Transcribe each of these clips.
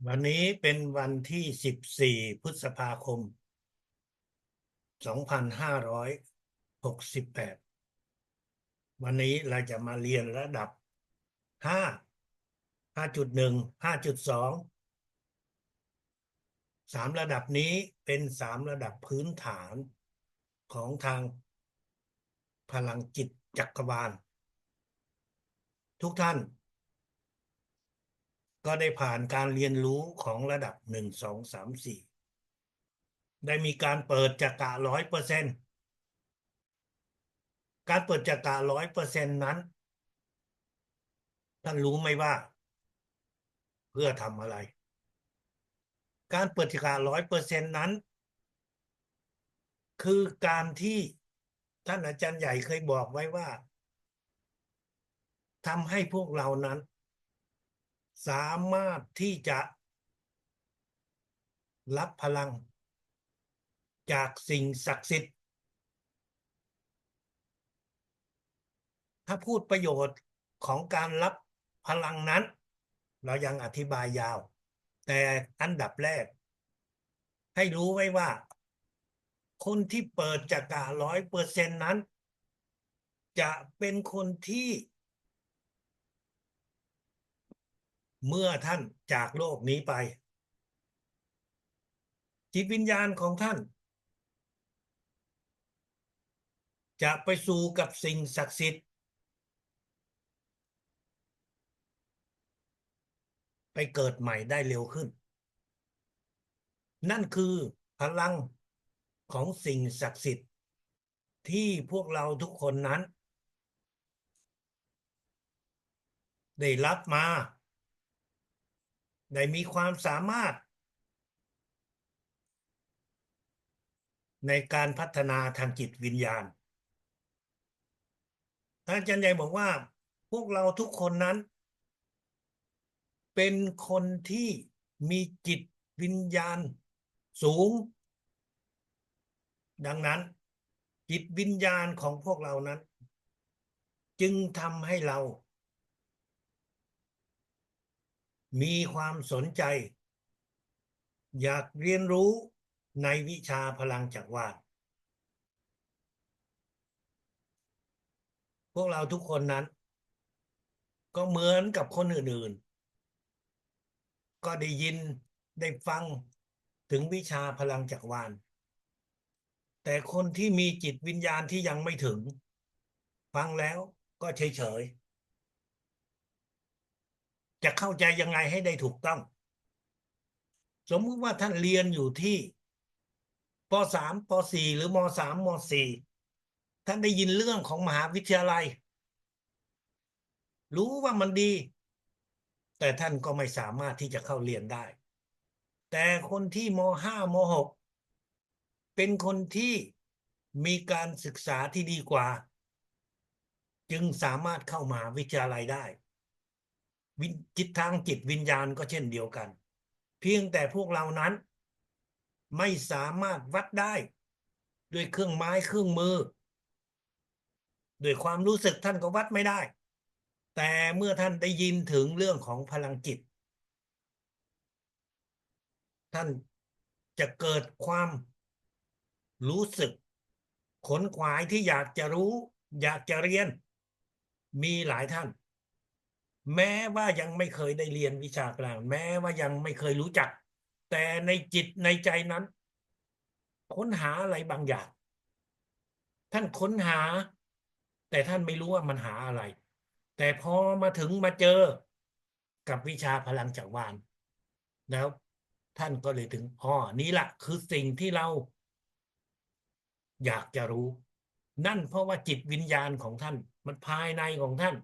วันนี้เป็นวันที่14พฤษภาคม2568วันนี้เราจะมาเรียนระดับ5 5.1 5.2ระดับนี้เป็นระดับพื้นฐานของทางพลังจิตจักรวาลทุกท่านก็ได้ผ่านการเรียนรู้ของระดับ1 2 3 4ได้มีการเปิดจักระ100%การเปิดจักระ100%นั้นท่านรู้ไหมว่าเพื่อทำอะไร การเปิดจักระ100%นั้นคือการที่ท่านอาจารย์ใหญ่เคยบอกไว้ว่าทำให้พวกเรานั้นสามารถที่จะรับพลังจากสิ่งศักดิ์สิทธิ์ถ้าพูดประโยชน์ของการรับพลังนั้นเรายังอธิบายยาวแต่อันดับแรกให้รู้ไว้ว่าคนที่เปิดจักระ100%นั้นจะเป็นคนที่เมื่อท่านจากโลกนี้ไปจิตวิญญาณของท่านจะไปสู่กับสิ่งศักดิ์สิทธิ์ไปเกิดใหม่ได้เร็วขึ้นนั่นคือพลังของสิ่งศักดิ์สิทธิ์ที่พวกเราทุกคนนั้นได้รับมาได้มีความสามารถในการพัฒนาทางจิตวิญญาณอาจารย์ใหญ่บอกว่าพวกเราทุกคนนั้นเป็นคนที่มีจิตวิญญาณสูงดังนั้นจิตวิญญาณของพวกเรานั้นจึงทำให้เรามีความสนใจอยากเรียนรู้ในวิชาพลังจักรวาลพวกเราทุกคนนั้นก็เหมือนกับคนอื่นๆก็ได้ยินได้ฟังถึงวิชาพลังจักรวาลแต่คนที่มีจิตวิญญาณที่ยังไม่ถึงฟังแล้วก็เฉยๆจะเข้าใจยังไงให้ได้ถูกต้องสมมุติว่าท่านเรียนอยู่ที่ป .3 ป .4 หรือม .3 ม .4 ท่านได้ยินเรื่องของมหาวิทยาลัยรู้ว่ามันดีแต่ท่านก็ไม่สามารถที่จะเข้าเรียนได้แต่คนที่ม .5 ม .6 เป็นคนที่มีการศึกษาที่ดีกว่าจึงสามารถเข้ามหาวิทยาลัยได้จิตทางจิตวิญญาณก็เช่นเดียวกันเพียงแต่พวกเรานั้นไม่สามารถวัดได้ด้วยเครื่องไม้เครื่องมือด้วยความรู้สึกท่านก็วัดไม่ได้แต่เมื่อท่านได้ยินถึงเรื่องของพลังจิตท่านจะเกิดความรู้สึกขนขวายที่อยากจะรู้อยากจะเรียนมีหลายท่านแม้ว่ายังไม่เคยได้เรียนวิชากลางแม้ว่ายังไม่เคยรู้จักแต่ในจิตในใจนั้นค้นหาอะไรบางอย่างท่านค้นหาแต่ท่านไม่รู้ว่ามันหาอะไรแต่พอมาถึงมาเจอกับวิชาพลังจักรวาลแล้วท่านก็เลยถึงนี่แหละคือสิ่งที่เราอยากจะรู้นั่นเพราะว่าจิตวิญญาณของท่านมันภายในของท่าน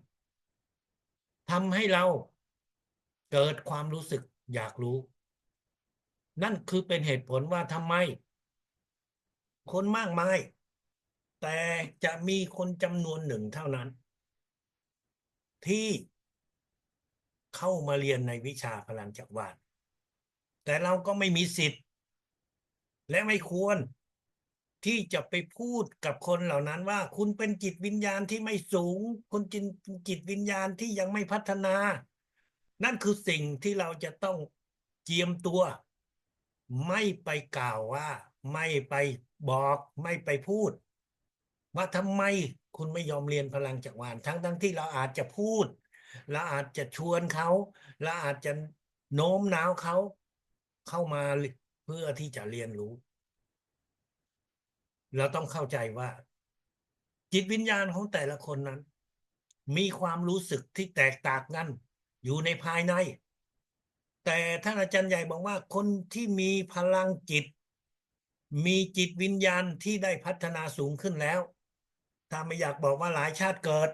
ทำให้เราเกิดความรู้สึกอยากรู้นั่นคือเป็นเหตุผลว่าทำไมคนมากมายแต่จะมีคนจำนวนหนึ่งเท่านั้นที่เข้ามาเรียนในวิชาพลังจักรวาลแต่เราก็ไม่มีสิทธิ์และไม่ควรที่จะไปพูดกับคนเหล่านั้นว่าคุณเป็นจิตวิญญาณที่ไม่สูงคุณจิตวิญญาณที่ยังไม่พัฒนานั่นคือสิ่งที่เราจะต้อง เจียมตัวไม่ไปกล่าวว่าไม่ไปบอกไม่ไปพูดว่าทำไมคุณไม่ยอมเรียนพลังจักรวาลทั้งที่เราอาจจะพูดเราอาจจะชวนเขาเราอาจจะโน้มน้าวเขาเข้ามาเพื่อที่จะเรียนรู้เราต้องเข้าใจว่าจิตวิญญาณของแต่ละคนนั้นมีความรู้สึกที่แตกต่างกันอยู่ในภายในแต่ท่านอาจารย์ใหญ่บอกว่าคนที่มีพลังจิตมีจิตวิญญาณที่ได้พัฒนาสูงขึ้นแล้วถ้าไม่อยากบอกว่าหลายชาติเกิด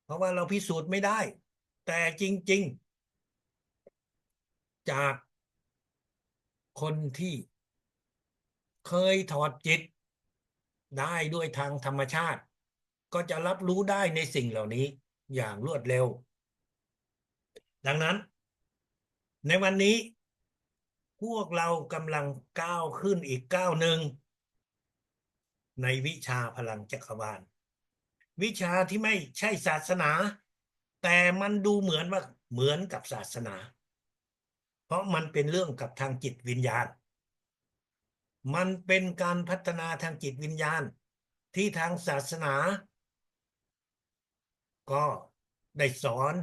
เพราะว่าเราพิสูจน์ไม่ได้แต่จริงๆจากคนที่เคยถอดจิตได้ด้วยทางธรรมชาติก็จะรับรู้ได้ในสิ่งเหล่านี้อย่างรวดเร็วดังนั้นในวันนี้พวกเรากำลังก้าวขึ้นอีกก้าวหนึ่งในวิชาพลังจักรวาลวิชาที่ไม่ใช่ศาสนาแต่มันดูเหมือนว่าเหมือนกับศาสนาเพราะมันเป็นเรื่องกับทางจิตวิญญาณมันเป็นการพัฒนาทางจิตวิญญาณที่ทางศาสนาก็ได้สอน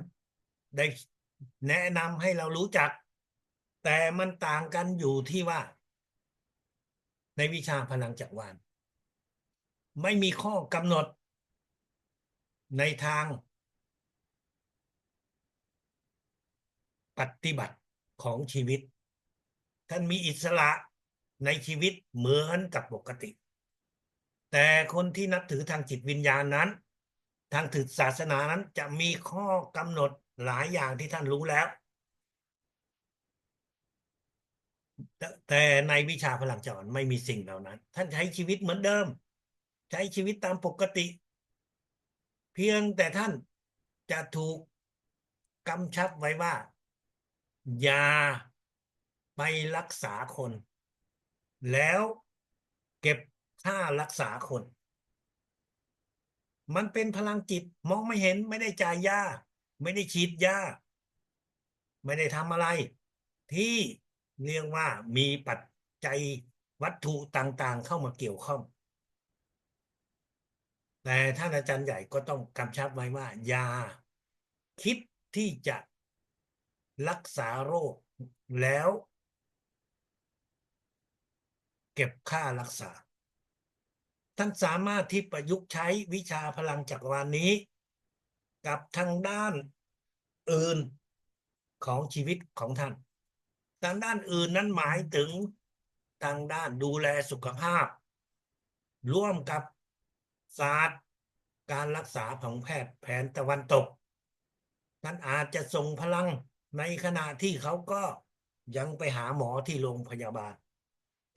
ได้แนะนำให้เรารู้จักแต่มันต่างกันอยู่ที่ว่าในวิชาพลังจักรวาลไม่มีข้อกำหนดในทางปฏิบัติของชีวิตท่านมีอิสระในชีวิตเหมือนกับปกติแต่คนที่นับถือทางจิตวิญญาณนั้นทางถือศาสนานั้นจะมีข้อกำหนดหลายอย่างที่ท่านรู้แล้วแต่ในวิชาพลังจักรวาลไม่มีสิ่งเหล่านั้นท่านใช้ชีวิตเหมือนเดิมใช้ชีวิตตามปกติเพียงแต่ท่านจะถูกกำชับไว้ว่าอย่าไปรักษาคนแล้วเก็บค่ารักษาคนมันเป็นพลังจิตมองไม่เห็นไม่ได้จ่ายยาไม่ได้ฉีดยาไม่ได้ทำอะไรที่เรียกว่ามีปัจจัยวัตถุต่างๆเข้ามาเกี่ยวข้องแต่ท่านอาจารย์ใหญ่ก็ต้องกำชับไว้ว่าอย่าคิดที่จะรักษาโรคแล้วเก็บค่ารักษาท่านสามารถที่ประยุกต์ใช้วิชาพลังจักรวาลนี้กับทางด้านอื่นของชีวิตของท่านทางด้านอื่นนั้นหมายถึงทางด้านดูแลสุขภาพร่วมกับศาสตร์การรักษาของแพทย์แผนตะวันตกท่านอาจจะส่งพลังในขณะที่เขาก็ยังไปหาหมอที่โรงพยาบาล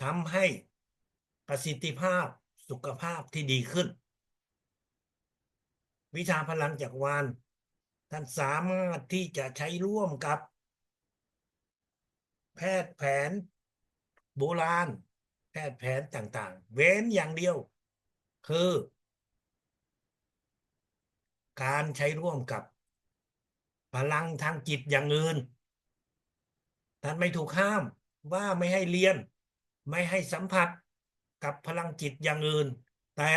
ทำให้ประสิทธิภาพสุขภาพที่ดีขึ้นวิชาพลังจักรวาลท่านสามารถที่จะใช้ร่วมกับแพทย์แผนโบราณแพทย์แผนต่างๆเว้นอย่างเดียวคือการใช้ร่วมกับพลังทางจิตอย่างอื่นท่านไม่ถูกห้ามว่าไม่ให้เรียนไม่ให้สัมผัสกับพลังจิตอย่างอื่นแต่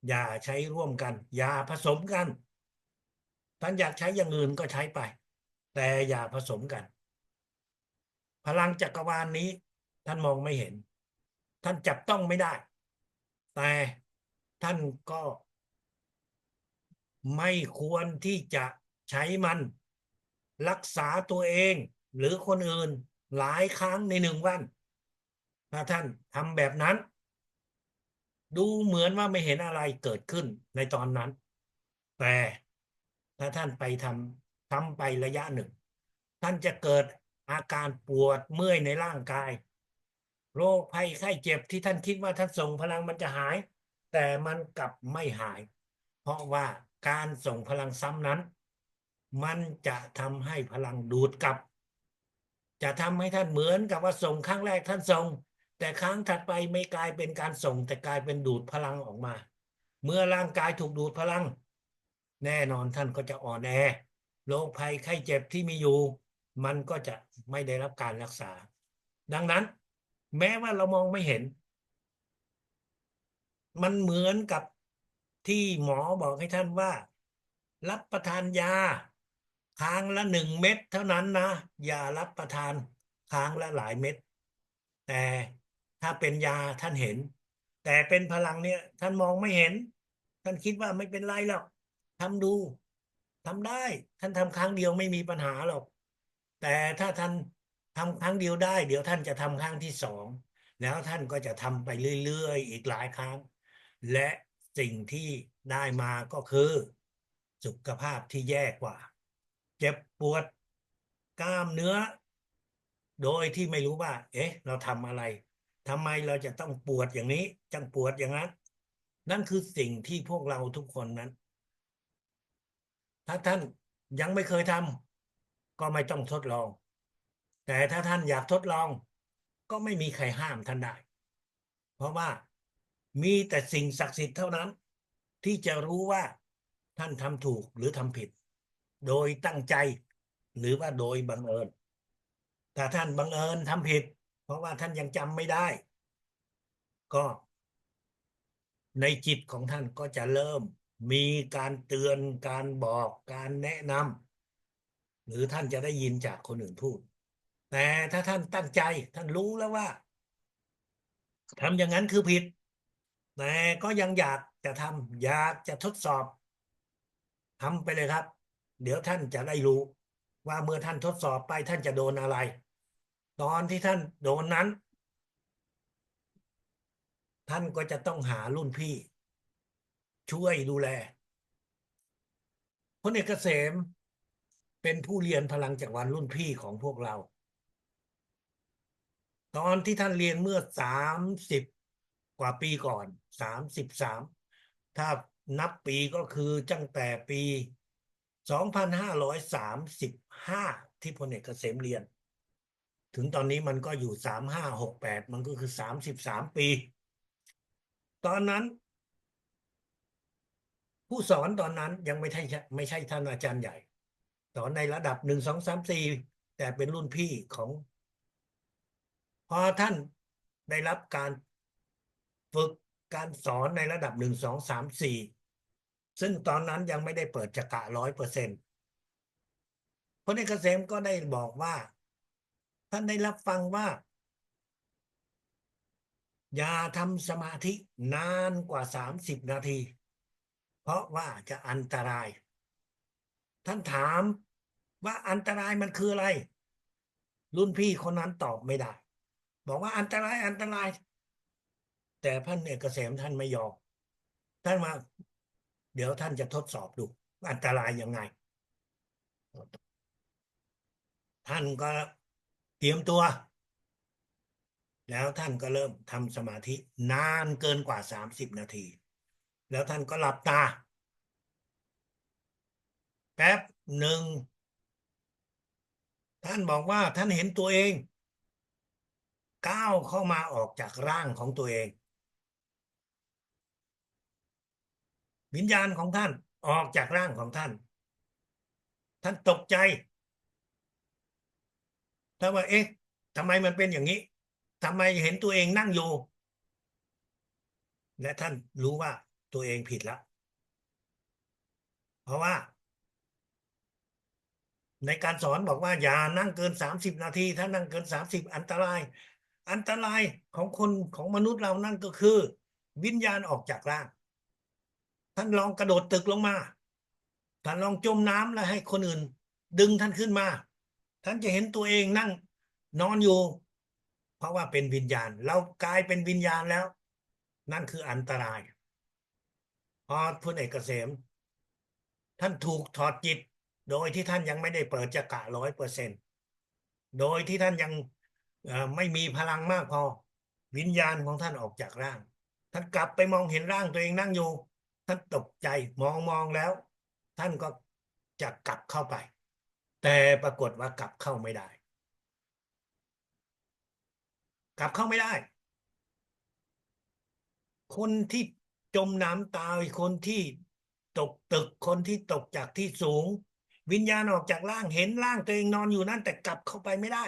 อย่าใช้ร่วมกันอย่าผสมกันท่านอยากใช้อย่างอื่นก็ใช้ไปแต่อย่าผสมกันพลังจักรวาลนี้ท่านมองไม่เห็นท่านจับต้องไม่ได้แต่ท่านก็ไม่ควรที่จะใช้มันรักษาตัวเองหรือคนอื่นหลายครั้งใน1 วันถ้าท่านทำแบบนั้นดูเหมือนว่าไม่เห็นอะไรเกิดขึ้นในตอนนั้นแต่ถ้าท่านไปทำไประยะหนึ่งท่านจะเกิดอาการปวดเมื่อยในร่างกายโรคภัยไข้เจ็บที่ท่านคิดว่าท่านส่งพลังมันจะหายแต่มันกลับไม่หายเพราะว่าการส่งพลังซ้ำนั้นมันจะทำให้พลังดูดกลับจะทำให้ท่านเหมือนกับว่าส่งครั้งแรกท่านส่งแต่ครั้งถัดไปไม่กลายเป็นการส่งแต่กลายเป็นดูดพลังออกมาเมื่อร่างกายถูกดูดพลังแน่นอนท่านก็จะอ่อนแอโรคภัยไข้เจ็บที่มีอยู่ มันก็จะไม่ได้รับการรักษา ดังนั้นแม้ว่าเรามองไม่เห็น มันเหมือนกับที่หมอบอกให้ท่านว่า รับประทานยาครั้งละ1 เม็ดเท่านั้นนะอย่ารับประทานครั้งละหลายเม็ดแต่ถ้าเป็นยาท่านเห็น แต่เป็นพลังเนี่ยท่านมองไม่เห็น ท่านคิดว่าไม่เป็นไรหรอกทำดูทำได้ท่านทำครั้งเดียวไม่มีปัญหาหรอกแต่ถ้าท่านทำครั้งเดียวได้เดี๋ยวท่านจะทำครั้งที่2แล้วท่านก็จะทำไปเรื่อยๆอีกหลายครั้งและสิ่งที่ได้มาก็คือสุขภาพที่แย่กว่าเจ็บปวดกล้ามเนื้อโดยที่ไม่รู้ว่าเอ๊ะเราทำอะไรทำไมเราจะต้องปวดอย่างนี้จังปวดอย่างนั้นนั่นคือสิ่งที่พวกเราทุกคนนั้นถ้าท่านยังไม่เคยทำก็ไม่ต้องทดลองแต่ถ้าท่านอยากทดลองก็ไม่มีใครห้ามท่านได้เพราะว่ามีแต่สิ่งศักดิ์สิทธิ์เท่านั้นที่จะรู้ว่าท่านทำถูกหรือทำผิดโดยตั้งใจหรือว่าโดยบังเอิญถ้าท่านบังเอิญทำผิดเพราะว่าท่านยังจำไม่ได้ก็ในจิตของท่านก็จะเริ่มมีการเตือนการบอกการแนะนำหรือท่านจะได้ยินจากคนอื่นพูดแต่ถ้าท่านตั้งใจท่านรู้แล้วว่าทำอย่างนั้นคือผิดแต่ก็ยังอยากจะทำอยากจะทดสอบทำไปเลยครับเดี๋ยวท่านจะได้รู้ว่าเมื่อท่านทดสอบไปท่านจะโดนอะไรตอนที่ท่านโดนนั้นท่านก็จะต้องหารุ่นพี่ช่วยดูแลพลเอกเกษมเป็นผู้เรียนพลังจักรวาลรุ่นพี่ของพวกเราตอนที่ท่านเรียนเมื่อ30 กว่าปีก่อน33ถ้านับปีก็คือตั้งแต่ปี2535ที่พลเอกเกษมเรียนถึงตอนนี้มันก็อยู่3568มันก็คือ33 ปีตอนนั้นผู้สอนตอนนั้นยังไม่ใช่ท่านอาจารย์ใหญ่สอนในระดับ1 2 3 4แต่เป็นรุ่นพี่ของพอท่านได้รับการฝึกการสอนในระดับ1 2 3 4ซึ่งตอนนั้นยังไม่ได้เปิดจักระ100%พลเอกเกษมก็ได้บอกว่าท่านได้รับฟังว่าอย่าทำสมาธินานกว่า30 นาทีเพราะว่าจะอันตรายท่านถามว่าอันตรายมันคืออะไรรุ่นพี่คนนั้นตอบไม่ได้บอกว่าอันตรายอันตรายแต่พระเอกเกษมท่านไม่ยอมท่านมาเดี๋ยวท่านจะทดสอบดูว่าอันตรายยังไงท่านก็เตรียมตัวแล้วท่านก็เริ่มทำสมาธินานเกินกว่า30 นาทีแล้วท่านก็หลับตาแป๊บหนึ่งท่านบอกว่าท่านเห็นตัวเองก้าวเข้ามาออกจากร่างของตัวเองวิญญาณของท่านออกจากร่างของท่านท่านตกใจท่านว่าเอ๊ะทำไมมันเป็นอย่างนี้ทำไมเห็นตัวเองนั่งอยู่และท่านรู้ว่าตัวเองผิดแล้วเพราะว่าในการสอนบอกว่าอย่านั่งเกิน30 นาทีถ้านั่งเกิน30อันตรายอันตรายของคนของมนุษย์เรานั่นก็คือวิญญาณออกจากร่างท่านลองกระโดดตึกลงมาท่านลองจมน้ำแล้วให้คนอื่นดึงท่านขึ้นมาท่านจะเห็นตัวเองนั่งนอนอยู่เพราะว่าเป็นวิญญาณเรากลายเป็นวิญญาณแล้วนั่นคืออันตรายพอพลเอกเกษมท่านถูกถอดจิตโดยที่ท่านยังไม่ได้เปิดจักระ100%โดยที่ท่านยังไม่มีพลังมากพอวิญญาณของท่านออกจากร่างท่านกลับไปมองเห็นร่างตัวเองนั่งอยู่ท่านตกใจมองแล้วท่านก็จะกลับเข้าไปแต่ปรากฏว่ากลับเข้าไม่ได้กลับเข้าไม่ได้คนที่จมน้ำตายคนที่ตกตึกคนที่ตกจากที่สูง วิญญาณออกจากร่างเห็นร่างตัวเองนอนอยู่นั่นแต่กลับเข้าไปไม่ได้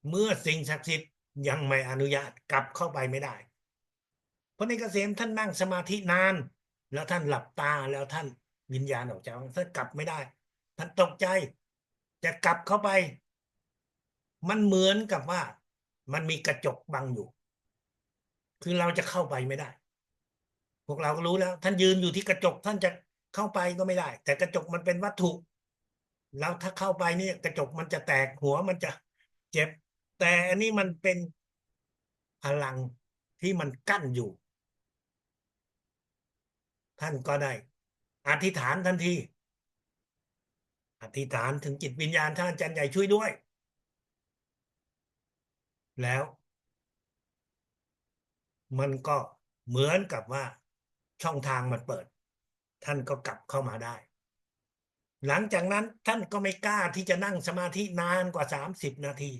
เมื่อสิ่งศักดิ์สิทธิ์ยังไม่อนุญาตกลับเข้าไปไม่ได้เพราะในเกษมท่านนั่งสมาธินานแล้วท่านหลับตาแล้วท่านวิญญาณออกจากท่านกลับไม่ได้ท่านตกใจจะกลับเข้าไปมันเหมือนกับว่ามันมีกระจกบังอยู่คือเราจะเข้าไปไม่ได้พวกเราก็รู้แล้วท่านยืนอยู่ที่กระจกท่านจะเข้าไปก็ไม่ได้แต่กระจกมันเป็นวัตถุแล้วถ้าเข้าไปเนี่ยกระจกมันจะแตกหัวมันจะเจ็บแต่อันนี้มันเป็นพลังที่มันกั้นอยู่ท่านก็ได้อธิษฐานทันทีอธิษฐานถึงจิตวิญญาณท่านอาจารย์ใหญ่ช่วยด้วยแล้วมันก็เหมือนกับว่าช่องทางมันเปิดท่านก็กลับเข้ามาได้หลังจากนั้นท่านก็ไม่กล้าที่จะนั่งสมาธินานกว่า30 นาที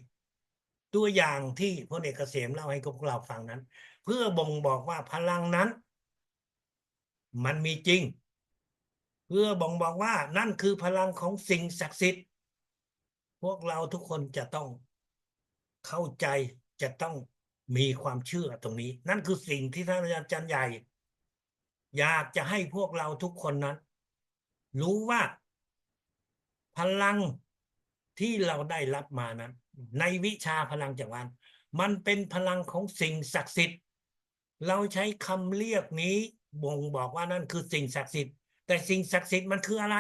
ตัวอย่างที่พลเอกเกษมเล่าให้พวกเราฟังนั้นเพื่อบ่งบอกว่าพลังนั้นมันมีจริงเพื่อบ่งบอกว่านั่นคือพลังของสิ่งศักดิ์สิทธิ์พวกเราทุกคนจะต้องเข้าใจจะต้องมีความเชื่อตรงนี้นั่นคือสิ่งที่ท่านอาจารย์ใหญ่อยากจะให้พวกเราทุกคนนั้นรู้ว่าพลังที่เราได้รับมานั้นในวิชาพลังจักรวาลมันเป็นพลังของสิ่งศักดิ์สิทธิ์เราใช้คำเรียกนี้บ่งบอกว่านั่นคือสิ่งศักดิ์สิทธิ์แต่สิ่งศักดิ์สิทธิ์มันคืออะไร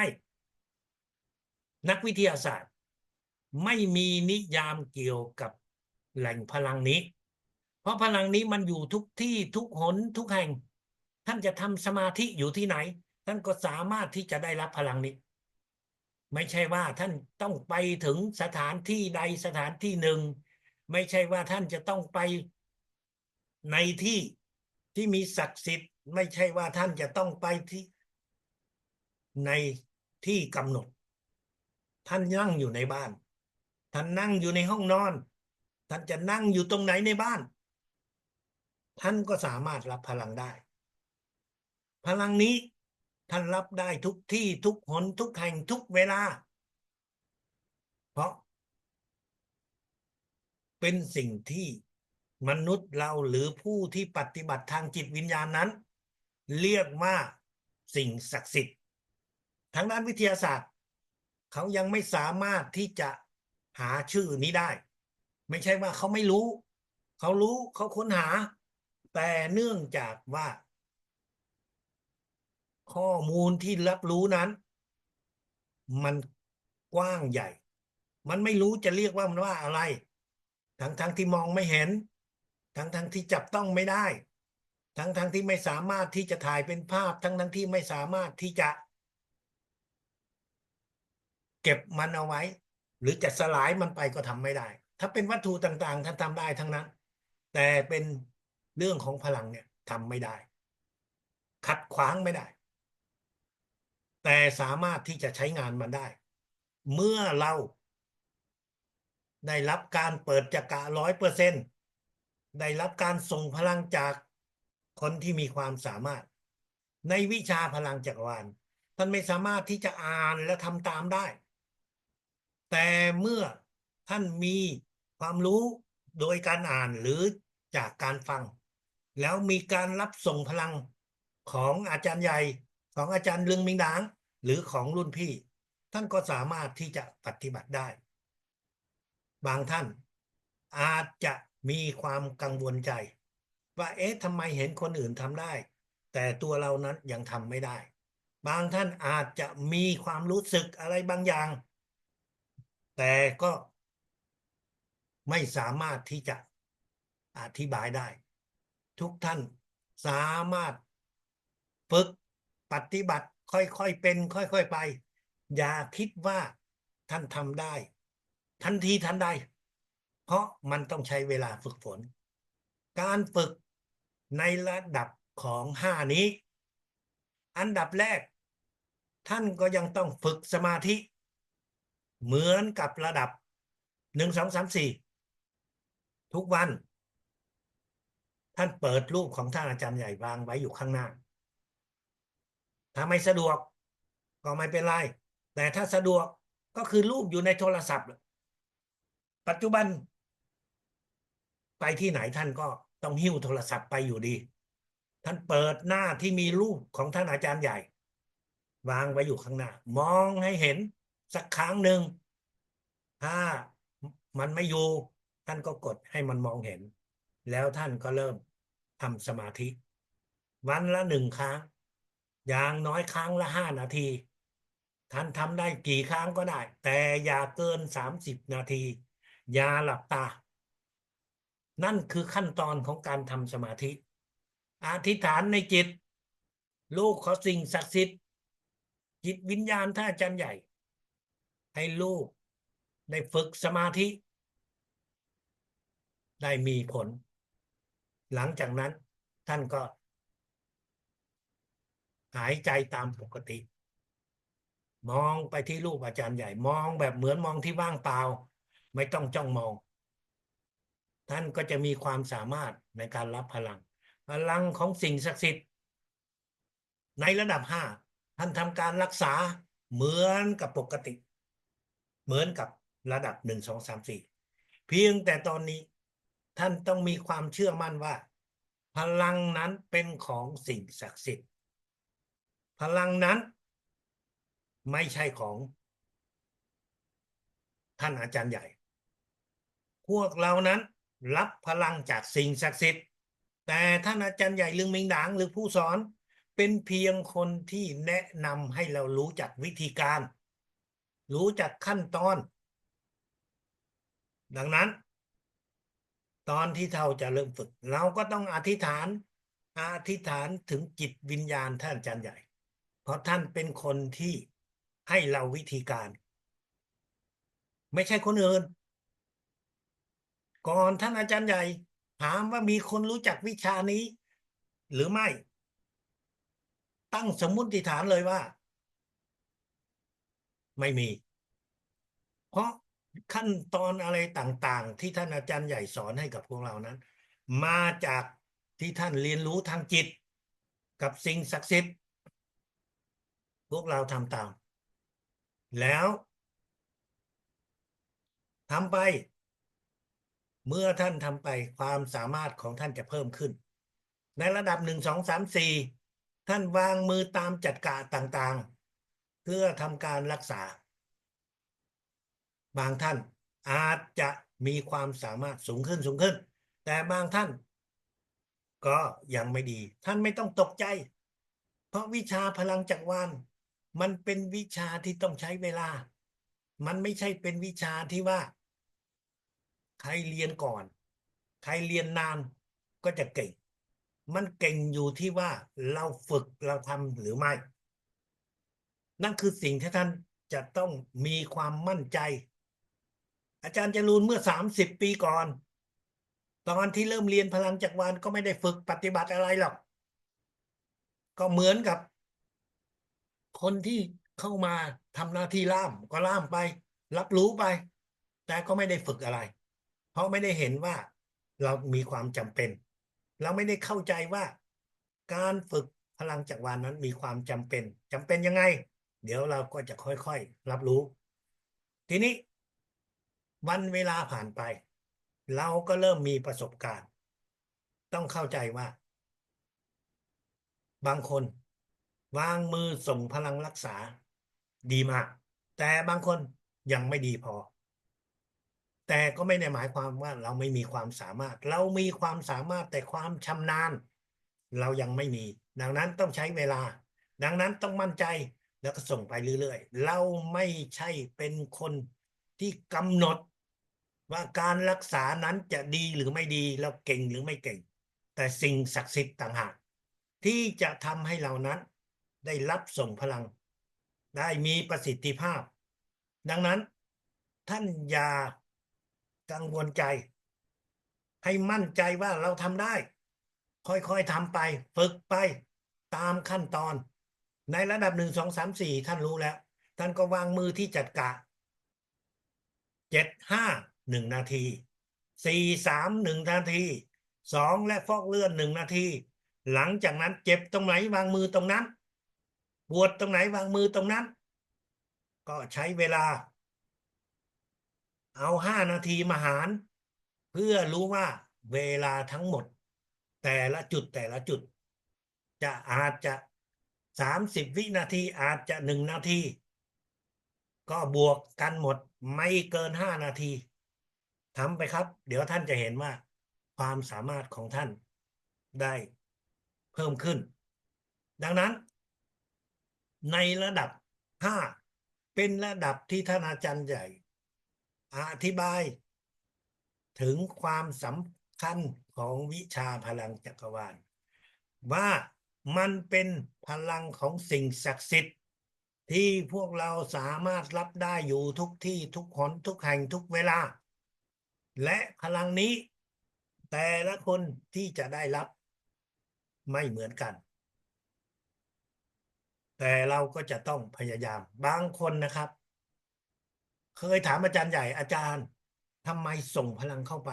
นักวิทยาศาสตร์ไม่มีนิยามเกี่ยวกับแหล่งพลังนี้เพราะพลังนี้มันอยู่ทุกที่ทุกหนทุกแห่งท่านจะทำสมาธิอยู่ที่ไหนท่านก็สามารถที่จะได้รับพลังนี้ไม่ใช่ว่าท่านต้องไปถึงสถานที่ใดสถานที่หนึ่งไม่ใช่ว่าท่านจะต้องไปในที่ที่มีศักดิ์สิทธิ์ไม่ใช่ว่าท่านจะต้องไปที่ในที่กำหนดท่านนั่งอยู่ในบ้านท่านนั่งอยู่ในห้องนอนท่านจะนั่งอยู่ตรงไหนในบ้านท่านก็สามารถรับพลังได้พลังนี้ท่านรับได้ทุกที่ทุกหนทุกแห่งทุกเวลาเพราะเป็นสิ่งที่มนุษย์เราหรือผู้ที่ปฏิบัติทางจิตวิญญาณนั้นเรียกว่าสิ่งศักดิ์สิทธิ์ทางด้านวิทยาศาสตร์เขายังไม่สามารถที่จะหาชื่อนี้ได้ไม่ใช่ว่าเขาไม่รู้เขารู้เขาค้นหาแต่เนื่องจากว่าข้อมูลที่รับรู้นั้นมันกว้างใหญ่มันไม่รู้จะเรียกว่ามันว่าอะไรทั้งที่มองไม่เห็นทั้งที่จับต้องไม่ได้ทั้งที่ไม่สามารถที่จะถ่ายเป็นภาพทั้งที่ไม่สามารถที่จะเก็บมันเอาไว้หรือจะสลายมันไปก็ทำไม่ได้ถ้าเป็นวัตถุต่างๆท่านทำได้ทั้งนั้นแต่เป็นเรื่องของพลังเนี่ยทำไม่ได้ขัดขวางไม่ได้แต่สามารถที่จะใช้งานมันได้เมื่อเราได้รับการเปิดจักระ100%ได้รับการส่งพลังจากคนที่มีความสามารถในวิชาพลังจักรวาลท่านไม่สามารถที่จะอ่านและทำตามได้แต่เมื่อท่านมีความรู้โดยการอ่านหรือจากการฟังแล้วมีการรับส่งพลังของอาจารย์ใหญ่ของอาจารย์เรืองมิงดางหรือของรุ่นพี่ท่านก็สามารถที่จะปฏิบัติได้ บางท่านอาจจะมีความกังวลใจว่าเอ๊ะทำไมเห็นคนอื่นทำได้แต่ตัวเรานั้นยังทำไม่ได้บางท่านอาจจะมีความรู้สึกอะไรบางอย่างแต่ก็ไม่สามารถที่จะอธิบายได้ทุกท่านสามารถฝึกปฏิบัติค่อยๆเป็นค่อยๆไปอย่าคิดว่าท่านทำได้ทันทีทันใดเพราะมันต้องใช้เวลาฝึกฝนการฝึกในระดับของ5นี้อันดับแรกท่านก็ยังต้องฝึกสมาธิเหมือนกับระดับ1 2 3 4ทุกวันท่านเปิดรูปของท่านอาจารย์ใหญ่วางไว้อยู่ข้างหน้าถ้าไม่สะดวก ก็ไม่เป็นไรแต่ถ้าสะดวกก็คือรูปอยู่ในโทรศัพท์ปัจจุบันไปที่ไหนท่านก็ต้องหิ้วโทรศัพท์ไปอยู่ดีท่านเปิดหน้าที่มีรูปของท่านอาจารย์ใหญ่วางไว้อยู่ข้างหน้ามองให้เห็นสักครั้งหนึ่งถ้ามันไม่อยู่ท่านก็กดให้มันมองเห็นแล้วท่านก็เริ่มทำสมาธิวันละ1 ครั้งอย่างน้อยครั้งละ5 นาทีท่านทำได้กี่ครั้งก็ได้แต่อย่าเกิน30 นาทีอย่าหลับตานั่นคือขั้นตอนของการทำสมาธิอธิษฐานในจิตลูกขอสิ่งศักดิ์สิทธิ์จิตวิญญาณท่านอาจารย์ใหญ่ให้ลูกได้ฝึกสมาธิได้มีผลหลังจากนั้นท่านก็หายใจตามปกติมองไปที่รูปอาจารย์ใหญ่มองแบบเหมือนมองที่ว่างเปล่าไม่ต้องจ้องมองท่านก็จะมีความสามารถในการรับพลังของสิ่งศักดิ์สิทธิ์ในระดับ5ท่านทำการรักษาเหมือนกับปกติเหมือนกับระดับ1 2 3 4เพียงแต่ตอนนี้ท่านต้องมีความเชื่อมั่นว่าพลังนั้นเป็นของสิ่งศักดิ์สิทธิ์พลังนั้นไม่ใช่ของท่านอาจารย์ใหญ่พวกเรานั้นรับพลังจากสิ่งศักดิ์สิทธิ์แต่ท่านอาจารย์ใหญ่ลึงมิงหนางหรือผู้สอนเป็นเพียงคนที่แนะนำให้เรารู้จักวิธีการรู้จักขั้นตอนดังนั้นตอนที่เราจะเริ่มฝึกเราก็ต้องอธิษฐานถึงจิตวิญญาณท่านอาจารย์ใหญ่เพราะท่านเป็นคนที่ให้เราวิธีการไม่ใช่คนอื่นก่อนท่านอาจารย์ใหญ่ถามว่ามีคนรู้จักวิชานี้หรือไม่ตั้งสมมุติฐานเลยว่าไม่มีเพราะขั้นตอนอะไรต่างๆที่ท่านอาจารย์ใหญ่สอนให้กับพวกเรานั้นมาจากที่ท่านเรียนรู้ทางจิตกับสิ่งศักดิ์สิทธิ์พวกเราทำตามแล้วทำไปเมื่อท่านทำไปความสามารถของท่านจะเพิ่มขึ้นในระดับ1 2 3 4ท่านวางมือตามจัดการต่างๆเพื่อทำการรักษาบางท่านอาจจะมีความสามารถสูงขึ้นแต่บางท่านก็ยังไม่ดีท่านไม่ต้องตกใจเพราะวิชาพลังจักรวาลมันเป็นวิชาที่ต้องใช้เวลามันไม่ใช่เป็นวิชาที่ว่าใครเรียนก่อนใครเรียนนานก็จะเก่งมันเก่งอยู่ที่ว่าเราฝึกเราทำหรือไม่นั่นคือสิ่งที่ท่านจะต้องมีความมั่นใจอาจารย์จรูนเมื่อ30 ปีก่อนตอนที่เริ่มเรียนพลังจักรวาลก็ไม่ได้ฝึกปฏิบัติอะไรหรอกก็เหมือนกับคนที่เข้ามาทำหน้าที่ล่ามก็ล่ามไปรับรู้ไปแต่ก็ไม่ได้ฝึกอะไรเพราะไม่ได้เห็นว่าเรามีความจำเป็นเราไม่ได้เข้าใจว่าการฝึกพลังจักรวาลนั้นมีความจำเป็นยังไงเดี๋ยวเราก็จะค่อยๆรับรู้ทีนี้วันเวลาผ่านไปเราก็เริ่มมีประสบการณ์ต้องเข้าใจว่าบางคนวางมือส่งพลังรักษาดีมากแต่บางคนยังไม่ดีพอแต่ก็ไม่ได้หมายความว่าเราไม่มีความสามารถเรามีความสามารถแต่ความชำนาญเรายังไม่มีดังนั้นต้องใช้เวลาดังนั้นต้องมั่นใจแล้วก็ส่งไปเรื่อยๆเราไม่ใช่เป็นคนที่กำหนดว่าการรักษานั้นจะดีหรือไม่ดีเราเก่งหรือไม่เก่งแต่สิ่งศักดิ์สิทธิ์ต่างหากที่จะทำให้เรานั้นได้รับส่งพลังได้มีประสิทธิภาพดังนั้นท่านอย่ากังวลใจให้มั่นใจว่าเราทำได้ค่อยๆทำไปฝึกไปตามขั้นตอนในระดับ1 2 3 4ท่านรู้แล้วท่านก็วางมือที่จัดกะ7 5 1 นาที4 3 1 นาที2และฟอกเลือด1 นาทีหลังจากนั้นเจ็บตรงไหนวางมือตรงนั้น ปวดตรงไหนวางมือตรงนั้นก็ใช้เวลาเอา5 นาทีมาหารเพื่อรู้ว่าเวลาทั้งหมดแต่ละจุดจะอาจจะ30 วินาทีอาจจะ1 นาทีก็บวกกันหมดไม่เกิน5 นาทีทำไปครับเดี๋ยวท่านจะเห็นว่าความสามารถของท่านได้เพิ่มขึ้นดังนั้นในระดับ5เป็นระดับที่ท่านอาจารย์ใหญ่อธิบายถึงความสำคัญของวิชาพลังจักรวาลว่ามันเป็นพลังของสิ่งศักดิ์สิทธิ์ที่พวกเราสามารถรับได้อยู่ทุกที่ทุกหนทุกแห่งทุกเวลาและพลังนี้แต่ละคนที่จะได้รับไม่เหมือนกันแต่เราก็จะต้องพยายามบางคนนะครับเคยถามอาจารย์ใหญ่อาจารย์ทำไมส่งพลังเข้าไป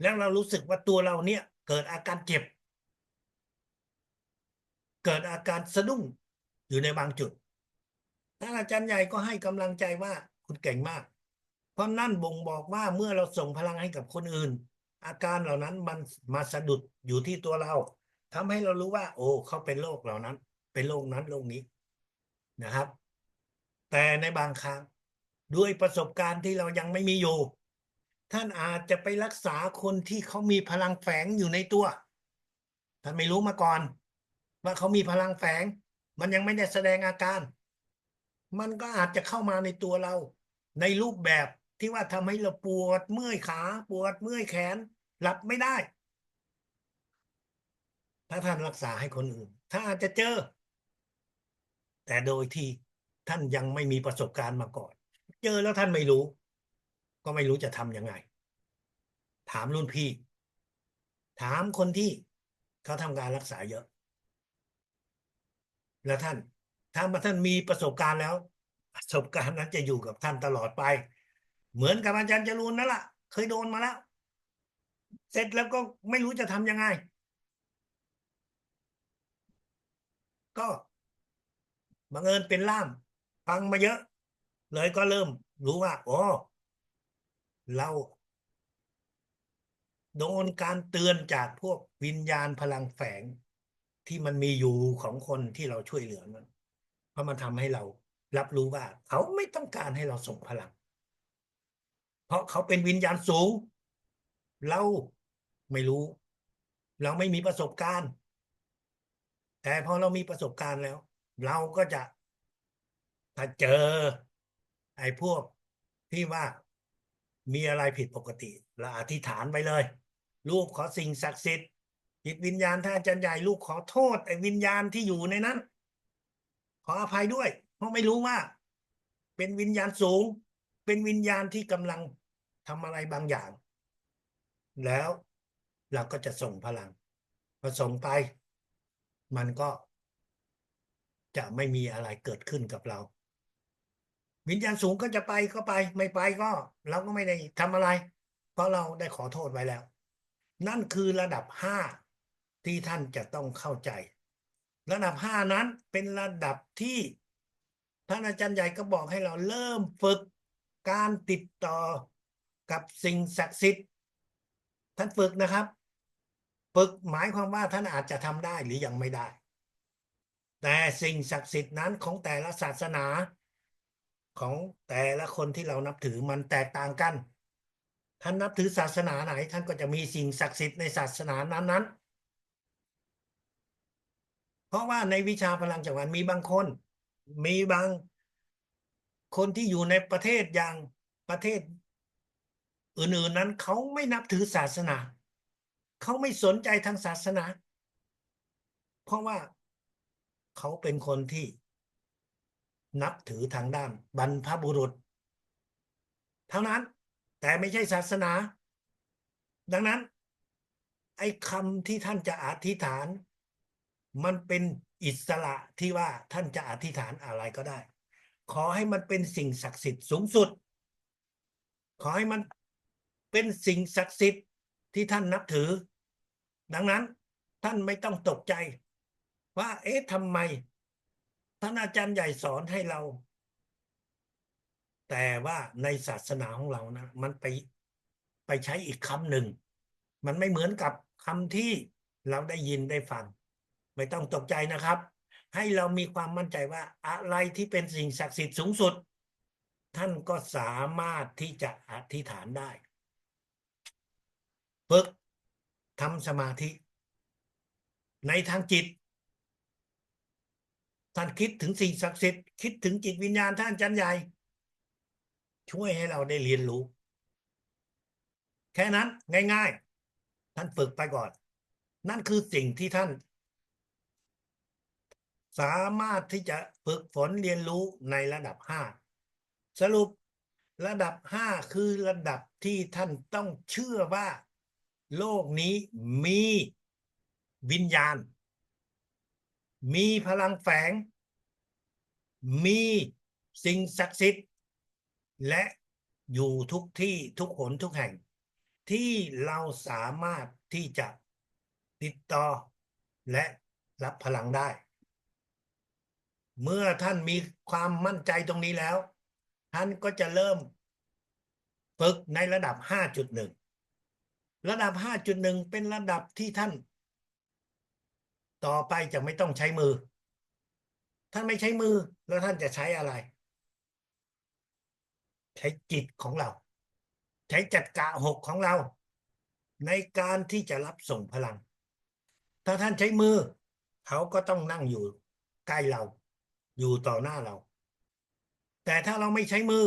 แล้วเรารู้สึกว่าตัวเราเนี่ยเกิดอาการเจ็บเกิดอาการสะดุ้งอยู่ในบางจุดท่านอาจารย์ใหญ่ก็ให้กำลังใจว่าคุณเก่งมากเพราะนั่นบ่งบอกว่าเมื่อเราส่งพลังให้กับคนอื่นอาการเหล่านั้นมันมาสะดุดอยู่ที่ตัวเราทำให้เรารู้ว่าโอ้เขาเป็นโรคเหล่านั้นเป็นโรคนั้นโรคนี้นะครับแต่ในบางครั้งด้วยประสบการณ์ที่เรายังไม่มีอยู่ท่านอาจจะไปรักษาคนที่เขามีพลังแฝงอยู่ในตัวท่านไม่รู้มาก่อนว่าเขามีพลังแฝงมันยังไม่ได้แสดงอาการมันก็อาจจะเข้ามาในตัวเราในรูปแบบที่ว่าทำให้เราปวดเมื่อยขาปวดเมื่อยแขนหลับไม่ได้ถ้าท่านรักษาให้คนอื่นถ้าอาจจะเจอแต่โดยที่ท่านยังไม่มีประสบการณ์มาก่อนเจอแล้วท่านไม่รู้ก็ไม่รู้จะทำยังไงถามรุ่นพี่ถามคนที่เขาทำการรักษาเยอะแล้วท่านถ้ามาท่านมีประสบการณ์แล้วประสบการณ์นั้นจะอยู่กับท่านตลอดไปเหมือนกับอาจารย์จรูนนั่นแหละเคยโดนมาแล้วเสร็จแล้วก็ไม่รู้จะทำยังไงก็บังเอิญเป็นล่ามฟังมาเยอะเลยก็เริ่มรู้ว่าอ๋อเราโดนการเตือนจากพวกวิญญาณพลังแฝงที่มันมีอยู่ของคนที่เราช่วยเหลือมันเพราะมันทำให้เรารับรู้ว่าเขาไม่ต้องการให้เราส่งพลังเพราะเขาเป็นวิญญาณสูงเราไม่รู้เราไม่มีประสบการณ์แต่พอเรามีประสบการณ์แล้วเราก็จะถ้าเจอไอ้พวกที่ว่ามีอะไรผิดปกติเราอธิษฐานไปเลยลูกขอสิ่งศักดิ์สิทธิ์จิตวิญญาณท่านอาจารย์ใหญ่ลูกขอโทษไอ้วิญญาณที่อยู่ในนั้นขออภัยด้วยเพราะไม่รู้ว่าเป็นวิญญาณสูงเป็นวิญญาณที่กำลังทำอะไรบางอย่างแล้วเราก็จะส่งพลังผสมไปมันก็จะไม่มีอะไรเกิดขึ้นกับเรา วิญญาณสูงก็จะไปก็ไปไม่ไปก็เราก็ไม่ได้ทำอะไรเพราะเราได้ขอโทษไว้แล้วนั่นคือระดับห้าที่ท่านจะต้องเข้าใจระดับห้านั้นเป็นระดับที่ท่านอาจารย์ใหญ่ก็บอกให้เราเริ่มฝึกการติดต่อกับสิ่งศักดิ์สิทธิ์ท่านฝึกนะครับฝึกหมายความว่าท่านอาจจะทำได้หรือยังไม่ได้แต่สิ่งศักดิ์สิทธิ์นั้นของแต่ละศาสนาของแต่ละคนที่เรานับถือมันแตกต่างกันท่านนับถือศาสนาไหนท่านก็จะมีสิ่งศักดิ์สิทธิ์ในศาสนานั้นๆเพราะว่าในวิชาพลังจักรวาลมีบางคนมีบางคนที่อยู่ในประเทศอย่างประเทศอื่นๆนั้นเขาไม่นับถือศาสนาเขาไม่สนใจทางศาสนาเพราะว่าเขาเป็นคนที่นับถือทางด้านบรรพบุรุษเท่านั้นแต่ไม่ใช่ศาสนาดังนั้นไอ้คำที่ท่านจะอธิษฐานมันเป็นอิสระที่ว่าท่านจะอธิษฐานอะไรก็ได้ขอให้มันเป็นสิ่งศักดิ์สิทธิ์สูงสุดขอให้มันเป็นสิ่งศักดิ์สิทธิ์ที่ท่านนับถือดังนั้นท่านไม่ต้องตกใจว่าเอ๊ะทำไม ท่านอาจารย์ใหญ่สอนให้เรา แต่ว่าในศาสนาของเรานะมันไปใช้อีกคำหนึ่งมันไม่เหมือนกับคำที่เราได้ยินได้ฟังไม่ต้องตกใจนะครับให้เรามีความมั่นใจว่าอะไรที่เป็นสิ่งศักดิ์สิทธิ์สูงสุดท่านก็สามารถที่จะอธิษฐานได้ฝึกทำสมาธิในทางจิตท่านคิดถึงสิ่งศักดิ์สิทธิ์คิดถึงจิตวิญญาณท่านอาจารย์ใหญ่ช่วยให้เราได้เรียนรู้แค่นั้นง่ายๆท่านฝึกไปก่อนนั่นคือสิ่งที่ท่านสามารถที่จะฝึกฝนเรียนรู้ในระดับ5สรุประดับ5คือระดับที่ท่านต้องเชื่อว่าโลกนี้มีวิญญาณมีพลังแฝงมีสิ่งศักดิ์สิทธิ์และอยู่ทุกที่ทุกหนทุกแห่งที่เราสามารถที่จะติดต่อและรับพลังได้เมื่อท่านมีความมั่นใจตรงนี้แล้วท่านก็จะเริ่มฝึกในระดับ5.1ระดับ5.1เป็นระดับที่ท่านต่อไปจะไม่ต้องใช้มือท่านไม่ใช้มือแล้วท่านจะใช้อะไรใช้จิตของเราใช้จักระ6ของเราในการที่จะรับส่งพลังถ้าท่านใช้มือเขาก็ต้องนั่งอยู่ใกล้เราอยู่ต่อหน้าเราแต่ถ้าเราไม่ใช้มือ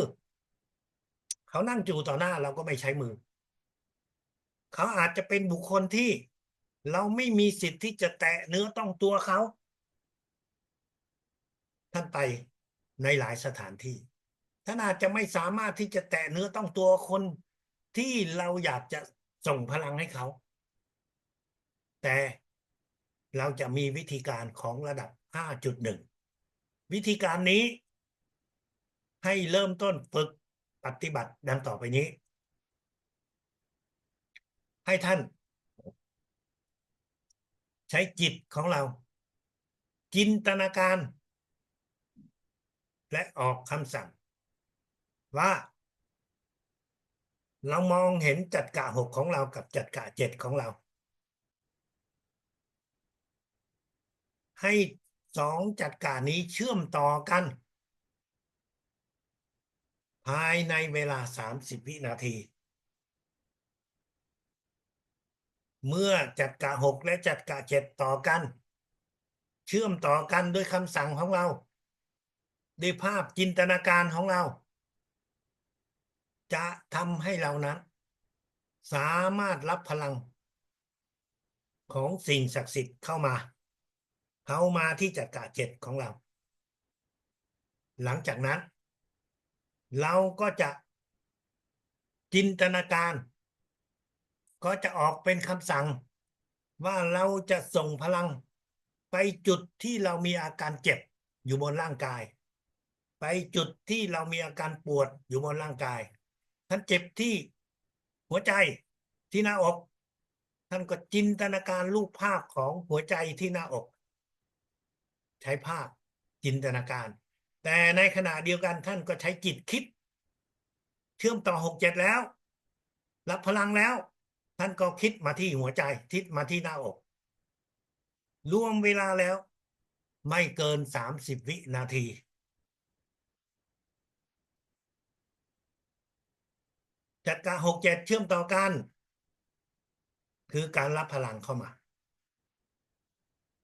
เขานั่งอยู่ต่อหน้าเราก็ไม่ใช้มือเขาอาจจะเป็นบุคคลที่เราไม่มีสิทธิ์ที่จะแตะเนื้อต้องตัวเขาท่านไปในหลายสถานที่ท่านอาจจะไม่สามารถที่จะแตะเนื้อต้องตัวคนที่เราอยากจะส่งพลังให้เขาแต่เราจะมีวิธีการของระดับ5.1วิธีการนี้ให้เริ่มต้นฝึกปฏิบัติดังต่อไปนี้ให้ท่านใช้จิตของเราจินตนาการและออกคำสั่งว่าเรามองเห็นจักระ6ของเรากับจักระ7ของเราให้2จักระนี้เชื่อมต่อกันภายในเวลา30วินาทีเมื่อจักระ6และจักระ7ต่อกันเชื่อมต่อกันด้วยคำสั่งของเราด้วยภาพจินตนาการของเราจะทำให้เรานั้นสามารถรับพลังของสิ่งศักดิ์สิทธิ์เข้ามาที่จักระ7ของเราหลังจากนั้นเราก็จะจินตนาการก็จะออกเป็นคำสั่งว่าเราจะส่งพลังไปจุดที่เรามีอาการเจ็บอยู่บนร่างกายไปจุดที่เรามีอาการปวดอยู่บนร่างกายท่านเจ็บที่หัวใจที่หน้าอกท่านก็จินตนาการรูปภาพของหัวใจที่หน้าอกใช้ภาพจินตนาการแต่ในขณะเดียวกันท่านก็ใช้จิตคิดเชื่อมต่อ6-7แล้วรับพลังแล้วท่านก็คิดมาที่หัวใจคิดมาที่หน้าอกรวมเวลาแล้วไม่เกิน30วินาทีจัดการ6-7เชื่อมต่อกันคือการรับพลังเข้ามา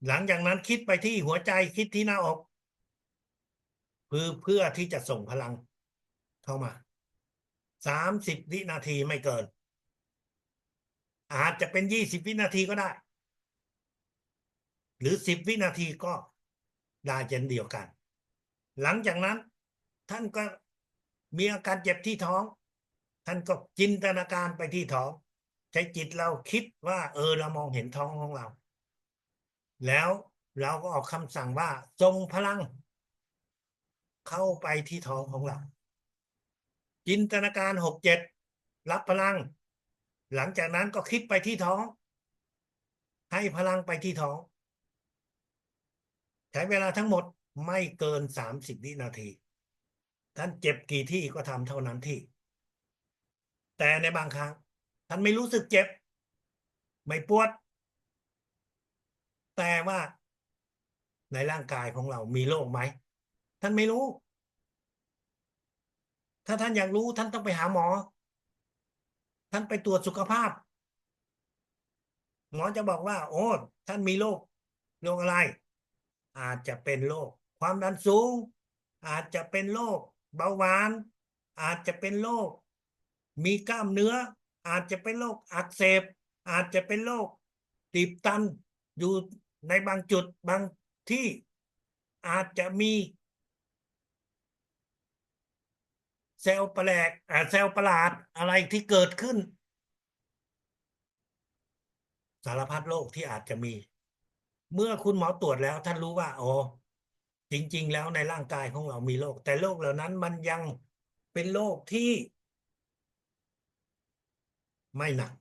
หลังจากนั้นคิดไปที่หัวใจคิดที่หน้าอกเพื่อที่จะส่งพลังเข้ามา30วินาทีไม่เกินอาจจะเป็น20วินาทีก็ได้หรือ10วินาทีก็ได้เช่นเดียวกันหลังจากนั้นท่านก็มีอาการเจ็บที่ท้องท่านก็จินตนาการไปที่ท้องใช้จิตเราคิดว่าเรามองเห็นท้องของเราแล้วเราก็ออกคำสั่งว่าส่งพลังเข้าไปที่ท้องของเราจินตนาการ6-7รับพลังหลังจากนั้นก็คิดไปที่ท้องให้พลังไปที่ท้องใช้เวลาทั้งหมด ไม่เกิน30 วินาทีท่านเจ็บกี่ที่ก็ทำเท่านั้นที่แต่ในบางครั้งท่านไม่รู้สึกเจ็บไม่ปวดแต่ว่าในร่างกายของเรามีโรคไหมท่านไม่รู้ถ้าท่านอยากรู้ท่านต้องไปหาหมอท่านไปตรวจสุขภาพหมอจะบอกว่าโอ้ท่านมีโรคอะไรอาจจะเป็นโรคความดันสูงอาจจะเป็นโรคเบาหวานอาจจะเป็นโรคมีกล้ามเนื้ออาจจะเป็นโรคอักเสบอาจจะเป็นโรคตีบตันอยู่ในบางจุดบางที่อาจจะมีเซลล์แปลกเซลล์ประหลาดอะไรที่เกิดขึ้นสารพัดโรคที่อาจจะมีเมื่อคุณหมอตรวจแล้วท่านรู้ว่าอ๋อจริงๆแล้วในร่างกายของเรามีโรคแต่โรคเหล่านั้นมันยังเป็นโรคที่ไม่หนัก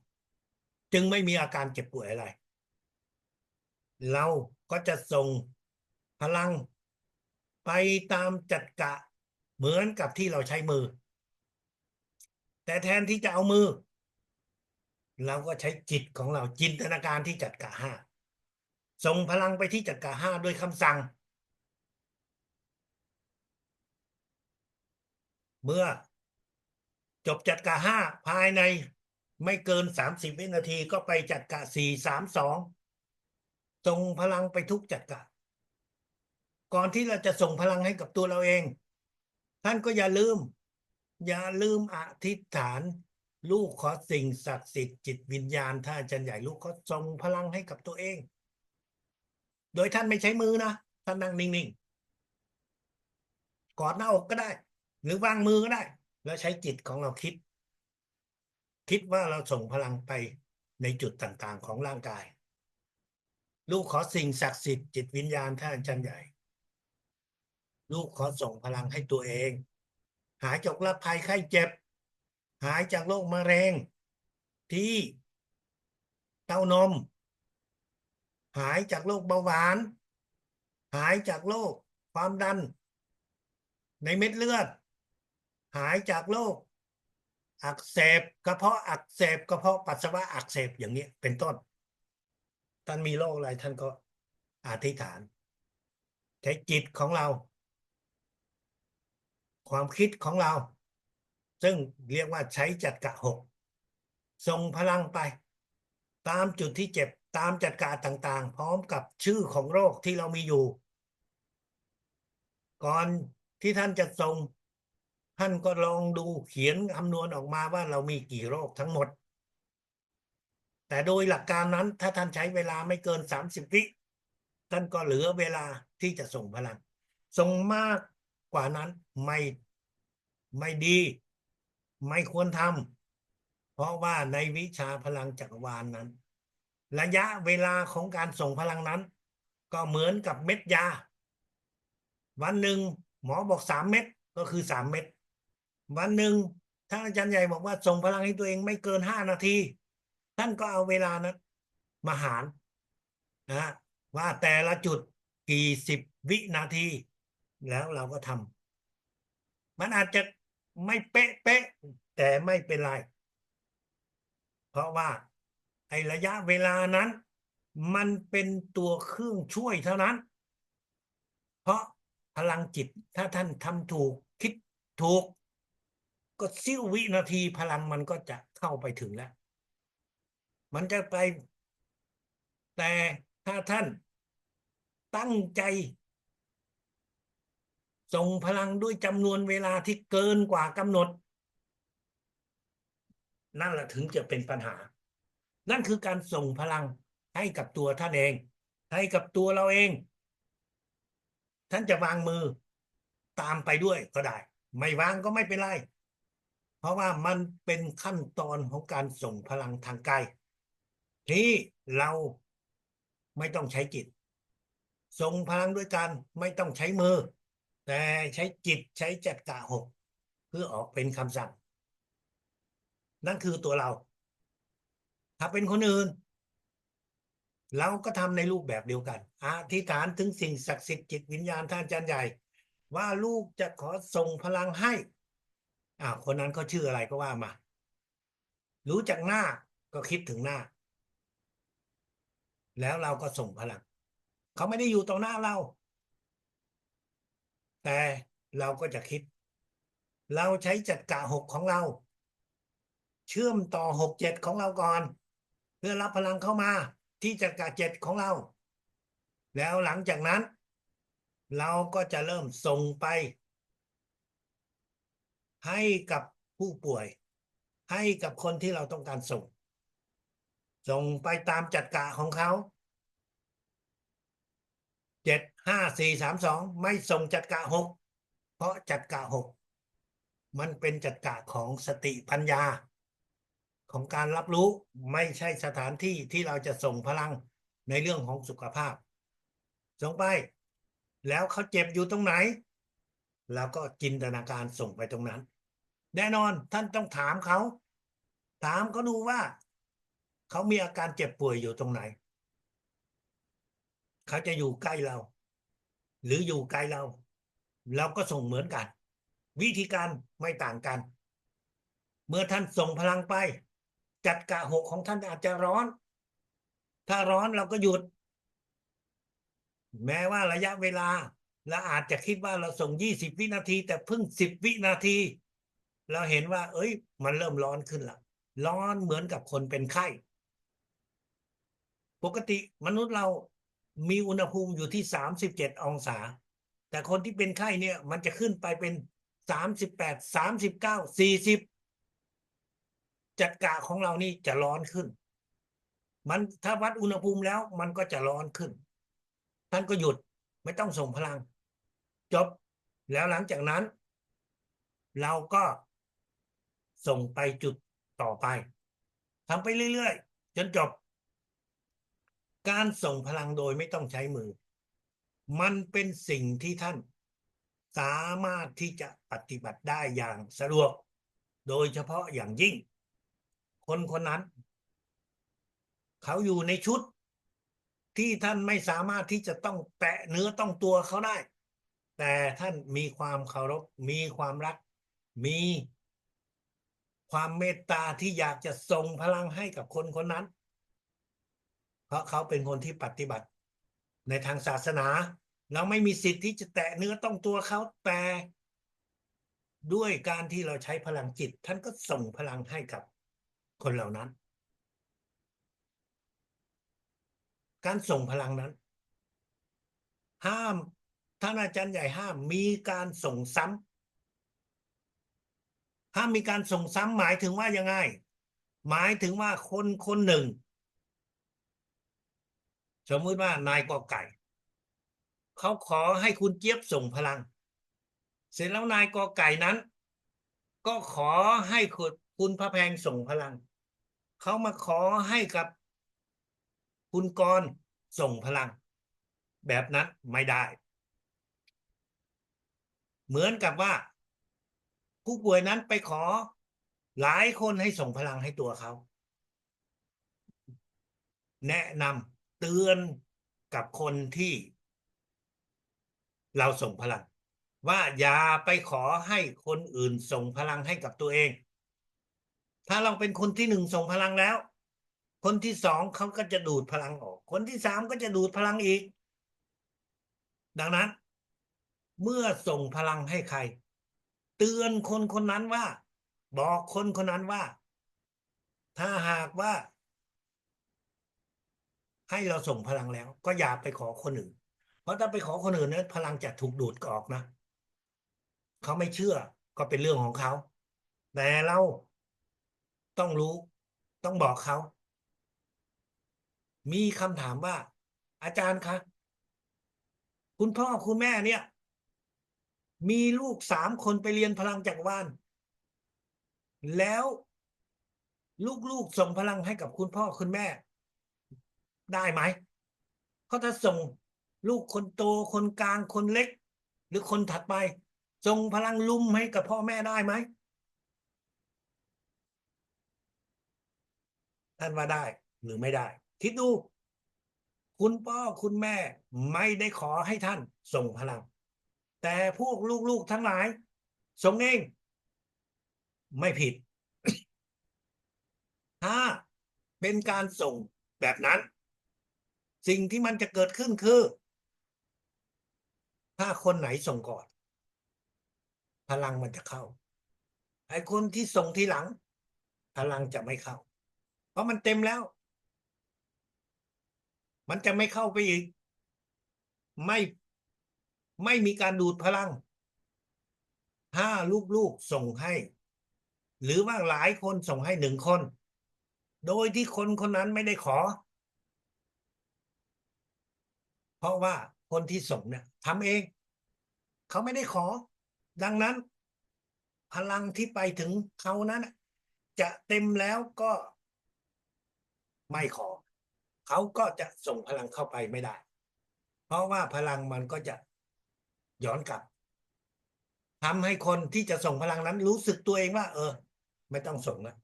จึงไม่มีอาการเจ็บป่วยอะไรเราก็จะส่งพลังไปตามจัดกะเหมือนกับที่เราใช้มือแต่แทนที่จะเอามือเราก็ใช้จิตของเราจินตนาการที่จัดกะห้าส่งพลังไปที่จัดกะห้าด้วยคำสั่งเมื่อจบจัดกะห้าภายในไม่เกิน30 วินาทีก็ไปจัดกะ4 3 2ส่งพลังไปทุกจัดกะก่อนที่เราจะส่งพลังให้กับตัวเราเองท่านก็อย่าลืมอธิษฐานลูกขอสิ่งศักดิ์สิทธิ์จิตวิญญาณถ้าอาจารย์ใหญ่ลูกก็ส่งพลังให้กับตัวเองโดยท่านไม่ใช้มือนะท่านนั่งนิ่งๆกอดหน้าอกก็ได้หรือวางมือก็ได้แล้วใช้จิตของเราคิดว่าเราส่งพลังไปในจุดต่างๆของร่างกายลูกขอสิ่งศักดิ์สิทธิ์จิตวิญญาณท่านอาจารย์ใหญ่ลูกขอส่งพลังให้ตัวเองหายจากโรคภัยไข้เจ็บหายจากโรคมะเร็งที่เต้านมหายจากโรคเบาหวานหายจากโรคความดันในเม็ดเลือดหายจากโรคอักเสบกระเพาะอักเสบกระเพาะปัสสาวะอักเสบอย่างนี้เป็นต้นท่านมีโรคอะไรท่านก็อธิษฐานใช้จิตของเราความคิดของเราซึ่งเรียกว่าใช้จัดกะหกส่งพลังไปตามจุดที่เจ็บตามจัดการต่างๆพร้อมกับชื่อของโรคที่เรามีอยู่ก่อนที่ท่านจะส่งท่านก็ลองดูเขียนคำนวณออกมาว่าเรามีกี่โรคทั้งหมดแต่โดยหลักการนั้นถ้าท่านใช้เวลาไม่เกิน30 วิท่านก็เหลือเวลาที่จะส่งพลังส่งมากกว่านั้นไม่ดีไม่ควรทำเพราะว่าในวิชาพลังจักรวาลนั้นระยะเวลาของการส่งพลังนั้นก็เหมือนกับเม็ดยาวันหนึ่งหมอบอก3 เม็ดก็คือ3 เม็ดวันหนึ่งท่านอาจารย์ใหญ่บอกว่าส่งพลังให้ตัวเองไม่เกิน5 นาทีท่านก็เอาเวลานั้นมาหารนะว่าแต่ละจุดกี่สิบวินาทีแล้วเราก็ทำมันอาจจะไม่เป๊ะแต่ไม่เป็นไรเพราะว่าไอ้ระยะเวลานั้นมันเป็นตัวเครื่องช่วยเท่านั้นเพราะพลังจิตถ้าท่านทำถูกคิดถูกก็เสี้ยววินาทีพลังมันก็จะเข้าไปถึงแล้วมันจะไปแต่ถ้าท่านตั้งใจส่งพลังด้วยจำนวนเวลาที่เกินกว่ากำหนดนั่นแหละถึงจะเป็นปัญหานั่นคือการส่งพลังให้กับตัวท่านเองให้กับตัวเราเองท่านจะวางมือตามไปด้วยก็ได้ไม่วางก็ไม่เป็นไรเพราะว่ามันเป็นขั้นตอนของการส่งพลังทางกายที่เราไม่ต้องใช้จิตส่งพลังด้วยกันไม่ต้องใช้มือแต่ใช้จิตใช้จักระหกเพื่อออกเป็นคำสั่งนั่นคือตัวเราถ้าเป็นคนอื่น เราก็ทำในรูปแบบเดียวกันอธิษฐานถึงสิ่งศักดิ์สิทธิ์จิตวิญญาณท่านอาจารย์ใหญ่ว่าลูกจะขอส่งพลังให้คนนั้นเขาชื่ออะไรก็ว่ามารู้จักหน้าก็คิดถึงหน้าแล้วเราก็ส่งพลังเขาไม่ได้อยู่ตรงหน้าเราแต่เราก็จะคิดเราใช้จักระหกของเราเชื่อมต่อหกเจ็ดของเราก่อนเพื่อรับพลังเข้ามาที่จักระเจ็ดของเราแล้วหลังจากนั้นเราก็จะเริ่มส่งไปให้กับผู้ป่วยให้กับคนที่เราต้องการส่งไปตามจักระของเขา7 5 4 3 2ไม่ส่งจักระหกเพราะจักระหกมันเป็นจักระของสติปัญญาของการรับรู้ไม่ใช่สถานที่ที่เราจะส่งพลังในเรื่องของสุขภาพส่งไปแล้วเขาเจ็บอยู่ตรงไหนแล้วก็จินตนาการส่งไปตรงนั้นแน่นอนท่านต้องถามเขาดูว่าเขามีอาการเจ็บป่วยอยู่ตรงไหนเขาจะอยู่ใกล้เราหรืออยู่ไกลเราเราก็ส่งเหมือนกันวิธีการไม่ต่างกันเมื่อท่านส่งพลังไปจัดกะหกของท่านอาจจะร้อนถ้าร้อนเราก็หยุดแม้ว่าระยะเวลาเราอาจจะคิดว่าเราส่ง20 วินาทีแต่เพิ่ง10 วินาทีเราเห็นว่าเอ้ยมันเริ่มร้อนขึ้นละร้อนเหมือนกับคนเป็นไข้ปกติมนุษย์เรามีอุณหภูมิอยู่ที่37 องศาแต่คนที่เป็นไข้เนี่ยมันจะขึ้นไปเป็น38 39 40จัดกะของเรานี่จะร้อนขึ้นมันถ้าวัดอุณหภูมิแล้วมันก็จะร้อนขึ้นท่านก็หยุดไม่ต้องส่งพลังจบแล้วหลังจากนั้นเราก็ส่งไปจุดต่อไปทำไปเรื่อยๆจนจบการส่งพลังโดยไม่ต้องใช้มือมันเป็นสิ่งที่ท่านสามารถที่จะปฏิบัติได้อย่างสะดวกโดยเฉพาะอย่างยิ่งคนคนนั้นเขาอยู่ในชุดที่ท่านไม่สามารถที่จะต้องแตะเนื้อต้องตัวเขาได้แต่ท่านมีความเคารพมีความรักมีความเมตตาที่อยากจะส่งพลังให้กับคนคนนั้นเพราะเขาเป็นคนที่ปฏิบัติในทางศาสนาเราไม่มีสิทธิ์ที่จะแตะเนื้อต้องตัวเขาแต่ด้วยการที่เราใช้พลังจิตท่านก็ส่งพลังให้กับคนเหล่านั้นการส่งพลังนั้นห้ามท่านอาจารย์ใหญ่ห้ามมีการส่งซ้ำห้ามมีการส่งซ้ำหมายถึงว่ายังไงหมายถึงว่าคนคนหนึ่งสมมุติว่านายกอไก่เขาขอให้คุณเจี๊ยบส่งพลังเสร็จแล้วนายกอไก่นั้นก็ขอให้คุณพระแพงส่งพลังเขามาขอให้กับคุณกรณ์ส่งพลังแบบนั้นไม่ได้เหมือนกับว่าผู้ป่วยนั้นไปขอหลายคนให้ส่งพลังให้ตัวเขาแนะนำเตือนกับคนที่เราส่งพลังว่าอย่าไปขอให้คนอื่นส่งพลังให้กับตัวเองถ้าเราเป็นคนที่หนึ่งส่งพลังแล้วคนที่สองเขาก็จะดูดพลังออกคนที่สามก็จะดูดพลังอีกดังนั้นเมื่อส่งพลังให้ใครเตือนคนคนนั้นว่าบอกคนคนนั้นว่าถ้าหากว่าให้เราส่งพลังแล้วก็อย่าไปขอคนอื่นเพราะถ้าไปขอคนอื่นนั้นพลังจะถูกดูดออกนะเขาไม่เชื่อก็เป็นเรื่องของเขาแต่เราต้องรู้ต้องบอกเขามีคำถามว่าอาจารย์คะคุณพ่อคุณแม่เนี่ยมีลูก3 คนไปเรียนพลังจักรวาลแล้วลูกๆส่งพลังให้กับคุณพ่อคุณแม่ได้ไหมเพราะถ้าส่งลูกคนโตคนกลางคนเล็กหรือคนถัดไปส่งพลังลุมให้กับพ่อแม่ได้ไหมท่านว่าได้หรือไม่ได้คิดดู คุณพ่อคุณแม่ไม่ได้ขอให้ท่านส่งพลังแต่พวกลูกๆทั้งหลายส่งเองไม่ผิดถ้าเป็นการส่งแบบนั้นสิ่งที่มันจะเกิดขึ้นคือถ้าคนไหนส่งก่อนพลังมันจะเข้าไอ้คนที่ส่งทีหลังพลังจะไม่เข้าเพราะมันเต็มแล้วมันจะไม่เข้าไปอีกไม่ไม่มีการดูดพลังถ้าลูกๆส่งให้หรือว่าหลายคนส่งให้1 คนโดยที่คนคนนั้นไม่ได้ขอเพราะว่าคนที่ส่งเนี่ยทำเองเขาไม่ได้ขอดังนั้นพลังที่ไปถึงเขานั้นจะเต็มแล้วก็ไม่ขอเขาก็จะส่งพลังเข้าไปไม่ได้เพราะว่าพลังมันก็จะย้อนกลับทำให้คนที่จะส่งพลังนั้นรู้สึกตัวเองว่าไม่ต้องส่งแล้ว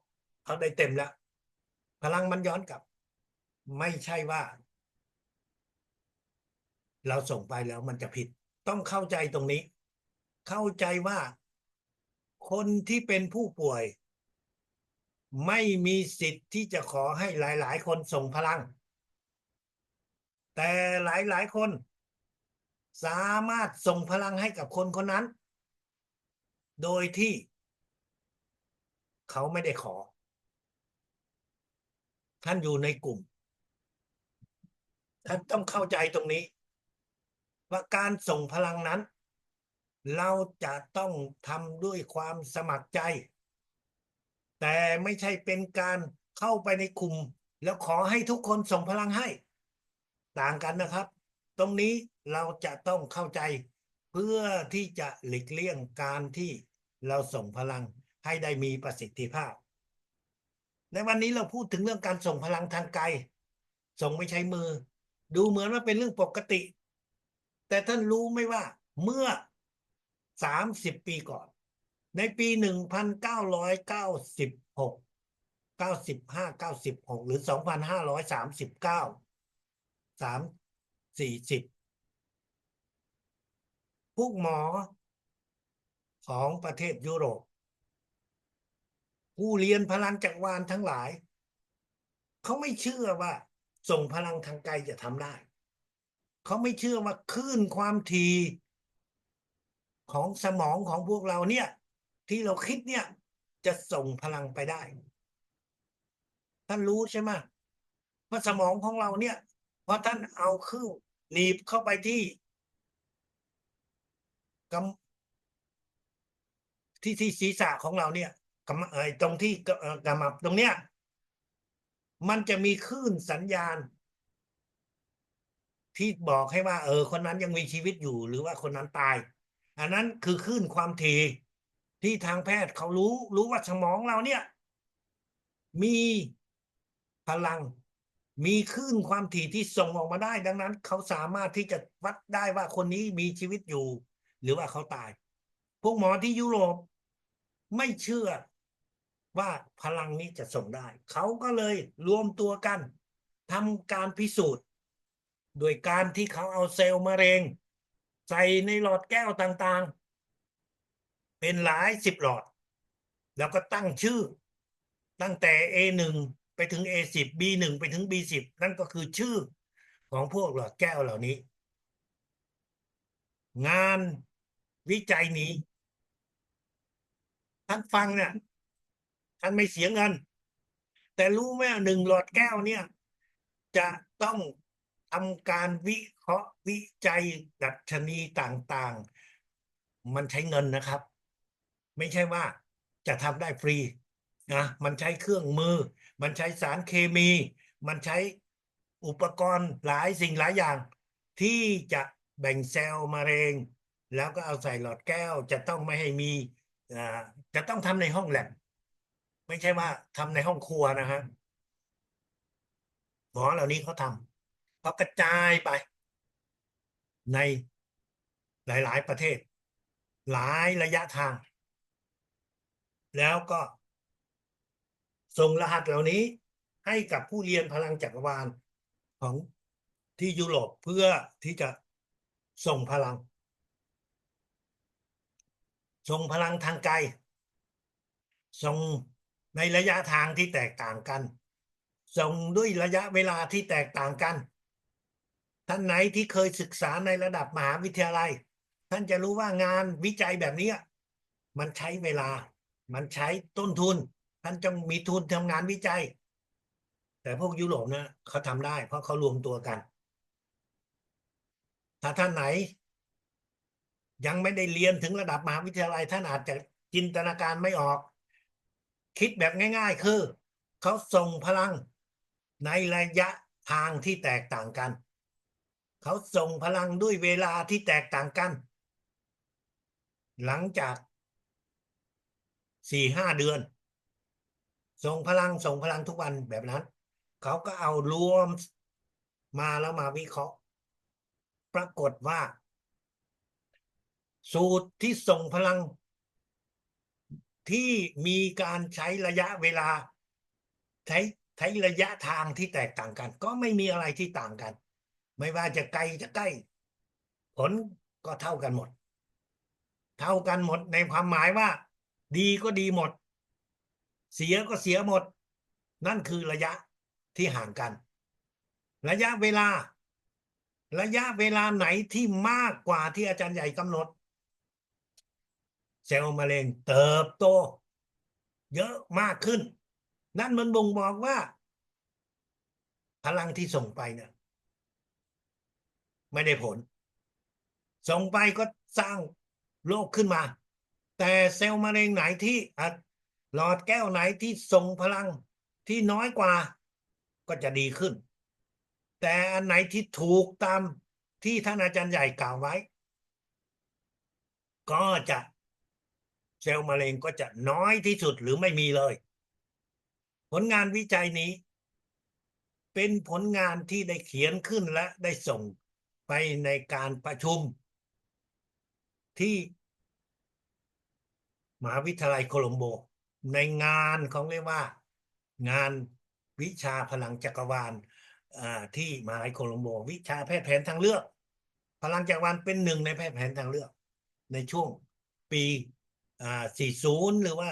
เขาได้เต็มแล้วพลังมันย้อนกลับไม่ใช่ว่าเราส่งไปแล้วมันจะผิดต้องเข้าใจตรงนี้เข้าใจว่าคนที่เป็นผู้ป่วยไม่มีสิทธิ์ที่จะขอให้หลายๆคนส่งพลังแต่หลายๆคนสามารถส่งพลังให้กับคนคนนั้นโดยที่เขาไม่ได้ขอท่านอยู่ในกลุ่มท่านต้องเข้าใจตรงนี้ว่าการส่งพลังนั้นเราจะต้องทำด้วยความสมัครใจแต่ไม่ใช่เป็นการเข้าไปในกลุ่มแล้วขอให้ทุกคนส่งพลังให้ต่างกันนะครับตรงนี้เราจะต้องเข้าใจเพื่อที่จะหลีกเลี่ยงการที่เราส่งพลังให้ได้มีประสิทธิภาพในวันนี้เราพูดถึงเรื่องการส่งพลังทางไกลส่งไม่ใช้มือดูเหมือนว่าเป็นเรื่องปกติแต่ท่านรู้ไหมว่าเมื่อ30 ปีก่อนในปี19969596หรือ2539340พวกหมอของประเทศยุโรปผู้เรียนพลังจักรวาลทั้งหลายเขาไม่เชื่อว่าส่งพลังทางไกลจะทำได้เขาไม่เชื่อว่าคลื่นความถี่ของสมองของพวกเราเนี่ยที่เราคิดเนี่ยจะส่งพลังไปได้ท่านรู้ใช่ไหมว่าสมองของเราเนี่ยพอท่านเอาเครื่องหนีบเข้าไปที่กที่ศีรษะของเราเนี่ยตรงที่กำมับตรงเนี้ยมันจะมีคลื่นสัญญาณที่บอกให้ว่าคนนั้นยังมีชีวิตอยู่หรือว่าคนนั้นตายอันนั้นคือคลื่นความถี่ที่ทางแพทย์เขารู้ว่าสมองเราเนี่ยมีพลังมีคลื่นความถี่ที่ส่งออกมาได้ดังนั้นเขาสามารถที่จะวัดได้ว่าคนนี้มีชีวิตอยู่หรือว่าเขาตายพวกหมอที่ยุโรปไม่เชื่อว่าพลังนี้จะส่งได้เขาก็เลยรวมตัวกันทำการพิสูจน์โดยการที่เขาเอาเซลล์มะเร็งใส่ในหลอดแก้วต่างๆเป็นหลาย10หลอดแล้วก็ตั้งชื่อตั้งแต่ A1 ไปถึง A10 B1 ไปถึง B10 นั่นก็คือชื่อของพวกหลอดแก้วเหล่านี้งานวิจัยนี้ท่านฟังเนี่ยท่านไม่เสียเงินแต่รู้ไหม1 หลอดแก้วเนี่ยจะต้องทำการวิเคราะห์วิจัยดัชนีต่างๆมันใช้เงินนะครับไม่ใช่ว่าจะทำได้ฟรีนะมันใช้เครื่องมือมันใช้สารเคมีมันใช้อุปกรณ์หลายสิ่งหลายอย่างที่จะแบ่งเซลล์มะเร็งแล้วก็เอาใส่หลอดแก้วจะต้องไม่ให้มีอ่าจะต้องทำในห้องแลบไม่ใช่ว่าทำในห้องครัวนะฮะหมอเหล่านี้เขาทำเขากระจายไปในหลายๆประเทศหลายระยะทางแล้วก็ส่งรหัสเหล่านี้ให้กับผู้เรียนพลังจักรวาลของ ที่ยุโรปเพื่อที่จะส่งพลังทางไกลส่งในระยะทางที่แตกต่างกันส่งด้วยระยะเวลาที่แตกต่างกันท่านไหนที่เคยศึกษาในระดับมหาวิทยาลัยท่านจะรู้ว่างานวิจัยแบบนี้มันใช้เวลามันใช้ต้นทุนท่านต้องมีทุนทำงานวิจัยแต่พวกยุโรปนะเขาทำได้เพราะเขารวมตัวกันถ้าท่านไหนยังไม่ได้เรียนถึงระดับมหาวิทยาลัยท่านอาจจะจินตนาการไม่ออกคิดแบบง่ายๆคือเขาส่งพลังในระยะทางที่แตกต่างกันเขาส่งพลังด้วยเวลาที่แตกต่างกันหลังจาก4-5 เดือนส่งพลังทุกวันแบบนั้นเขาก็เอารวมมาแล้วมาวิเคราะห์ปรากฏว่าสูตรที่ส่งพลังที่มีการใช้ระยะเวลาใช้ใช้ระยะทางที่แตกต่างกันก็ไม่มีอะไรที่ต่างกันไม่ว่าจะไกลจะใกล้ผลก็เท่ากันหมดในความหมายว่าดีก็ดีหมดเสียก็เสียหมดนั่นคือระยะที่ห่างกันระยะเวลาไหนที่มากกว่าที่อาจารย์ใหญ่กำหนดเซลล์มะเร็งเติบโตเยอะมากขึ้นนั่นมันบ่งบอกว่าพลังที่ส่งไปเนี่ยไม่ได้ผลส่งไปก็สร้างโรคขึ้นมาแต่เซลล์มะเร็งไหนที่หลอดแก้วไหนที่ส่งพลังที่น้อยกว่าก็จะดีขึ้นแต่อันไหนที่ถูกตามที่ท่านอาจารย์ใหญ่กล่าวไว้ก็จะเซลล์มะเร็งก็จะน้อยที่สุดหรือไม่มีเลยผลงานวิจัยนี้เป็นผลงานที่ได้เขียนขึ้นและได้ส่งไปในการประชุมที่มหาวิทยาลัยโคลัมโบในงานของเรียกว่างานวิชาพลังจักรวาลที่มหาวิทยาลัยโคลัมโบวิชาแพทย์แผนทางเลือกพลังจักรวาลเป็นหนึ่งในแพทย์แผนทางเลือกในช่วงปี40หรือว่า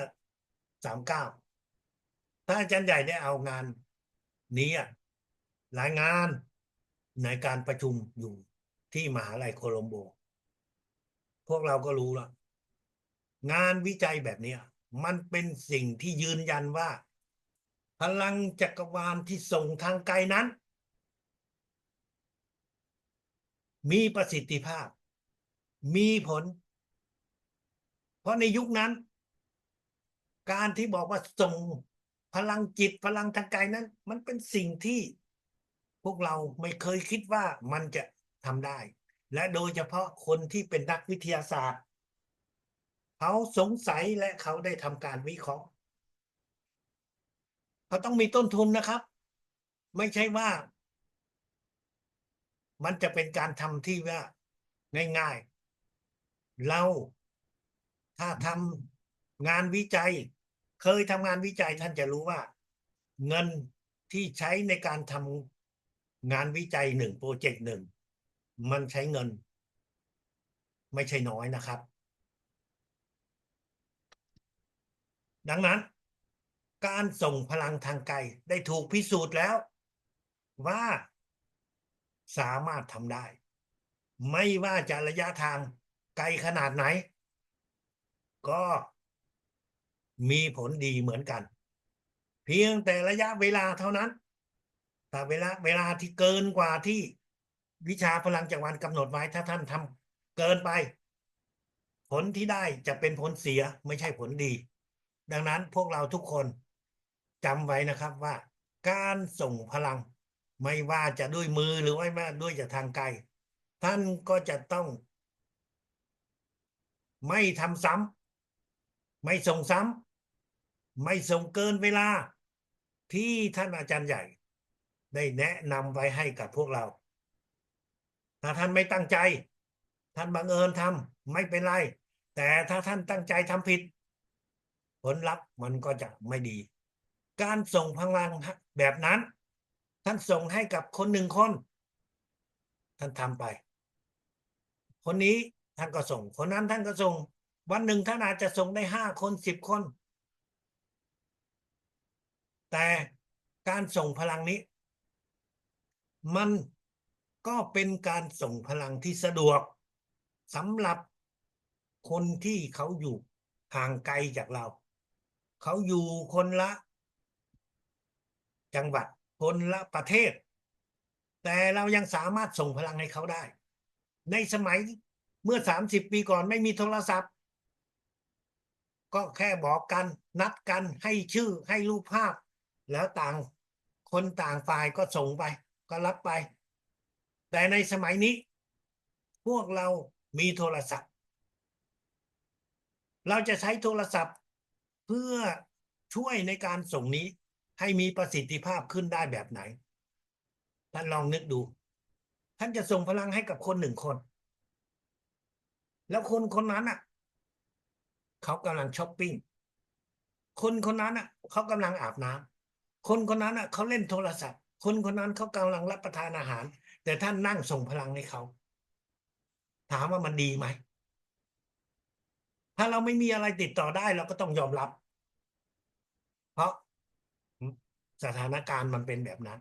39ถ้าอาจารย์ใหญ่ได้เอางานนี้รายงานในการประชุมอยู่ที่มหาวิทยาลัยโคลัมโบพวกเราก็รู้แล้วงานวิจัยแบบนี้มันเป็นสิ่งที่ยืนยันว่าพลังจักรวาลที่ส่งทางไกลนั้นมีประสิทธิภาพมีผลเพราะในยุคนั้นการที่บอกว่าส่งพลังจิตพลังทางกายนั้นมันเป็นสิ่งที่พวกเราไม่เคยคิดว่ามันจะทำได้และโดยเฉพาะคนที่เป็นนักวิทยาศาสตร์เขาสงสัยและเขาได้ทำการวิเคราะห์เขาต้องมีต้นทุนนะครับไม่ใช่ว่ามันจะเป็นการทำที่ว่าง่ายๆเราถ้าทำงานวิจัยเคยทำงานวิจัยท่านจะรู้ว่าเงินที่ใช้ในการทำงานวิจัย1 โปรเจกต์ 1มันใช้เงินไม่ใช่น้อยนะครับดังนั้นการส่งพลังทางไกลได้ถูกพิสูจน์แล้วว่าสามารถทำได้ไม่ว่าจะระยะทางไกลขนาดไหนก็มีผลดีเหมือนกันเพียงแต่ระยะเวลาเท่านั้นแต่เวลาที่เกินกว่าที่วิชาพลังจักรวาลกำหนดไว้ถ้าท่านทำเกินไปผลที่ได้จะเป็นผลเสียไม่ใช่ผลดีดังนั้นพวกเราทุกคนจำไว้นะครับว่าการส่งพลังไม่ว่าจะด้วยมือหรือว่าด้วยจากทางไกลท่านก็จะต้องไม่ทำซ้ำไม่ส่งซ้ำไม่ส่งเกินเวลาที่ท่านอาจารย์ใหญ่ได้แนะนำไว้ให้กับพวกเราถ้าท่านไม่ตั้งใจท่านบังเอิญทำไม่เป็นไรแต่ถ้าท่านตั้งใจทำผิดผลลัพธ์มันก็จะไม่ดีการส่งพลังแบบนั้นท่านส่งให้กับคน1 คน ท่านทำไป คนนี้ท่านก็ส่ง คนนั้นท่านก็ส่ง วันหนึ่งท่านอาจจะส่งได้5 คน 10 คน แต่การส่งพลังนี้ มันก็เป็นการส่งพลังที่สะดวกสำหรับคนที่เขาอยู่ห่างไกลจากเรา เขาอยู่คนละจังหวัด คนละประเทศ แต่เรายังสามารถส่งพลังให้เขาได้ ในสมัยเมื่อ30 ปีก่อนไม่มีโทรศัพท์ ก็แค่บอกกันนัดกันให้ชื่อให้รูปภาพ แล้วต่างคนต่างฝ่ายก็ส่งไป ก็รับไป แต่ในสมัยนี้ พวกเรามีโทรศัพท์ เราจะใช้โทรศัพท์เพื่อช่วยในการส่งนี้ให้มีประสิทธิภาพขึ้นได้แบบไหน ท่านลองนึกดู ท่านจะส่งพลังให้กับคน1 คน แล้วคนคนนั้นอ่ะ เขากำลังช้อปปิ้ง คนคนนั้นอ่ะ เขากำลังอาบน้ำ คนคนนั้นอ่ะ เขาเล่นโทรศัพท์ คนคนนั้นเขากำลังรับประทานอาหาร แต่ท่านนั่งส่งพลังให้เขา ถามว่ามันดีไหม ถ้าเราไม่มีอะไรติดต่อได้เราก็ต้องยอมรับ เพราะสถานการณ์มันเป็นแบบนั้น